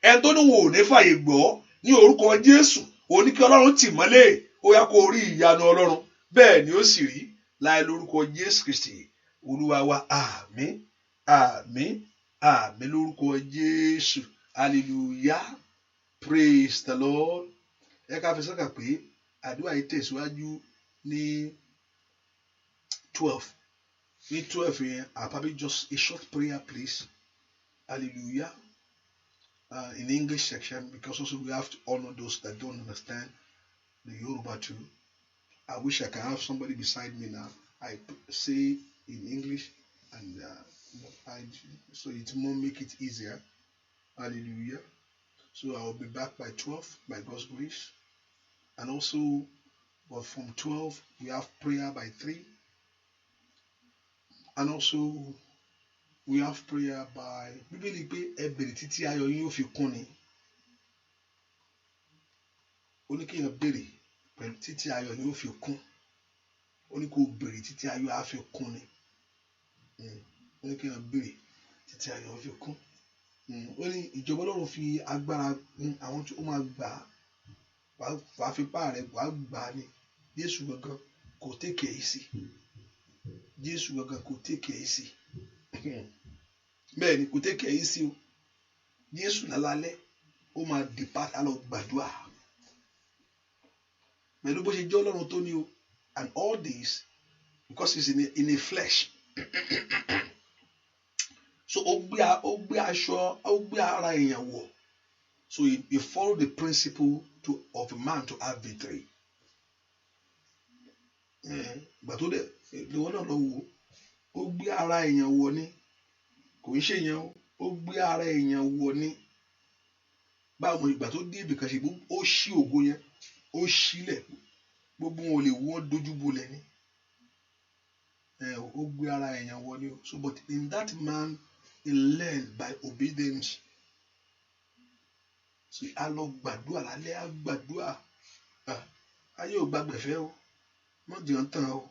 Ẹni tó ní wọn ò ní fàyè gbọ́ ní orúkọ Jésù, ò ní kí Ọlọ́run tì mọ́lẹ̀, ó yá kó rí ìyanu Ọlọ́run. Bẹ́ẹ̀ ni ó sì rí láì lórúkọ Jésù Kristi Olúwa wa. Àmín, àmín, àmín lórúkọ Jésù. Hallelujah. Praise the Lord. Ẹ ká fi sọ́kà pé àdúrà yìí tẹ̀síwájú ní 12. Ní 12 yẹn, I'll probably just a short prayer, please. Hallelujah. In the English section, because also we have to honor those that don't understand the Yoruba too. I wish I can have somebody beside me now. I say in English and so it will make it easier. Hallelujah. So I will be back by 12 by God's grace. And also, but from 12 we have prayer by 3. And also we have prayer by Bíbélì pé ẹ bèrè títí ayọ̀ yín ó fi kún ni. Ó ní kéèyàn bèrè pẹ̀lú títí ayọ̀ yín ó fi kún. Ó ní kó bèrè títí ayọ̀ á fi kún ni. Ó ní kéèyàn bèrè títí ayọ̀ ó fi kún. Ó ní ìjọba Ọlọ́run fi agbára àwọn tí ó máa gbà wàá fi pá rẹ̀ wàá gbà ni. Jésù gangan kò take it easy. Jésù gangan kò take it easy. Bẹ́ẹ̀ ni kò take it easy o. Jésù lálálẹ́ ó máa depart á lọ gbàdúrà. Pẹ̀lú bó ṣe jẹ́ Ọlọ́run tó ní o, and all this because he's in a flesh. So ó gbé aṣọ ó gbé ara èèyàn wọ̀. So he follow the principle of a man to have victory. Ìgbà tó dẹ̀ ìwọ náà lọ wò ó gbé ara èèyàn wọ̀ ni, kò ń ṣe èèyàn o, ó gbé ara èèyàn wọ̀ ni. Báwo ìgbà tó dé ibìkan ṣe ó ṣí ògo yẹn, ó ṣílẹ̀, gbogbo wọn ò lè wọ́n dojú bolẹ̀ ni. Ó gbé ara èèyàn wọ̀ ni o. So but in that man he learned by obedience. So a lọ gbàdúrà lálẹ́, a gbàdúrà. Ayé ò gbàgbẹ̀fẹ́ o, mọ̀ jẹun tán o.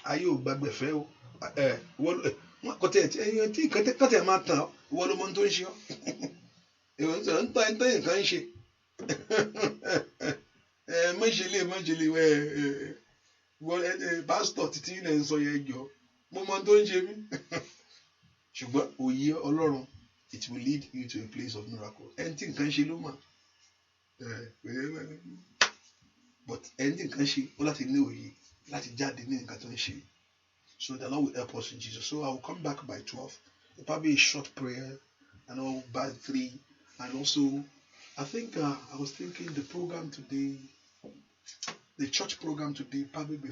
Ayé ò gbàgbẹ̀fẹ́ o. Wọ́n kọ́ tẹ̀ tí kọ́tẹ̀ máa tàn ọ́, ìwọ ló mọ ohun tó ń ṣe ọ́. Ìwọ ń tán nǹkan ń ṣe. Mọ̀ṣẹ̀lẹ̀ pásítọ̀ títí ilẹ̀ ń sọ yẹn jọ, mo mọ ohun tó ń ṣe mí. Ṣùgbọ́n òye Ọlọ́run, it will lead you to a place of miracle. Ẹni tí nǹkan ṣe ló mọ̀. But ẹni tí nǹkan ṣe ó láti ní òye láti jáde ní nǹkan tó ń ṣe. So the Lord will help us in Jesus. So I will come back by 12. It'll probably a short prayer and all by 3. And also, I think I was thinking the program today, the church program today, probably be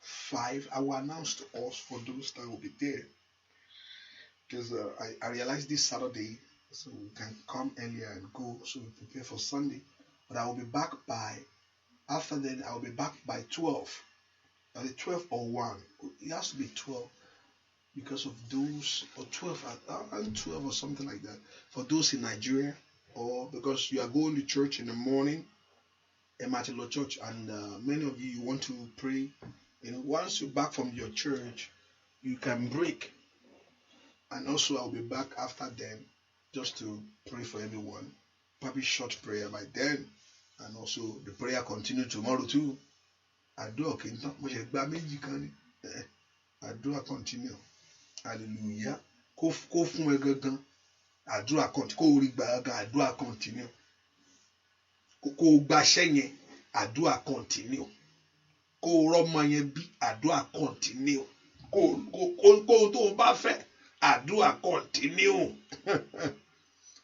5. I will announce to us for those that will be there. Because I realized this Saturday, so we can come earlier and go, so we prepare for Sunday. But I will be back after then, I will be back by 12. Either 12 or 1. It has to be 12 because of those, or 12 and 12 or something like that. For those in Nigeria, or because you are going to church in the morning, Ematilo Church, and many of you want to pray. Once you're back from your church, you can break. And also I'll be back after then just to pray for everyone. Probably short prayer by then. And also the prayer continue tomorrow too. Àdúrà kì í tán, mo ṣe gba méjì kan ni. Àdúrà continue. Hallelujah. Kó fún ẹ gangan. Àdúrà continue. Kó rí gbà gangan. Àdúrà continue. Kó gbaṣẹ́ yẹn. Àdúrà continue. Kó rọ́mọ yẹn bí. Àdúrà continue. Kó tó bá fẹ́. Àdúrà continue.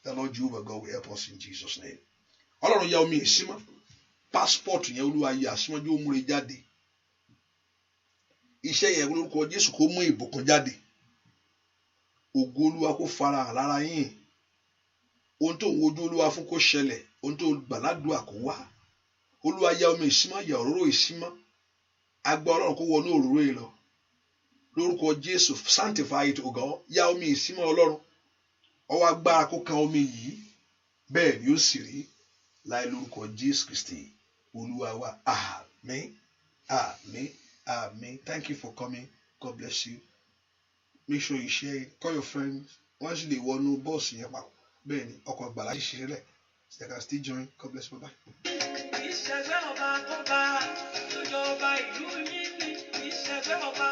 The Lord Jehovah God will help us in Jesus' name. Ọlọ́run yà omi ìsímọ́. Passport yẹn Olúwa yà síwájú ó múre jáde. Iṣẹ́ yẹn lórúkọ Jésù kó mú ìbùkún jáde. Ògo Olúwa kó farahàn lára yín. Ohun tó ń wojú Olúwa fún kó ṣẹlẹ̀. Ohun tó gbàládùá kó wá. Olúwa yà omi ìsímọ́, yà òróró ìsímọ́. Agbára Ọlọ́run kó wọnú òróró yìí lọ. Lórúkọ Jésù, sanctify it, O God. Yà omi ìsímọ́ Ọlọ́run. Ọwọ́ agbára kó kan omi yìí. Bẹ́ẹ̀ ni ó sì rí. láì lórúkọ Jésù Kristi Olúwa wa. Àmín, àmín, àmín. Thank you for coming. God bless you. Make sure you share it. Call your friends. Wọ́n sì lè wọnú bọ́ọ̀sì yẹn papọ̀. Bẹ́ẹ̀ ni ọkọ̀ àgbàlá ṣiṣẹ́ lẹ̀. So they can still join. God bless you. Bye-bye. Ìṣẹ̀gbẹ́ ọba tó bá lójọba ìlú yìí ní ìṣẹ̀gbẹ́ ọba.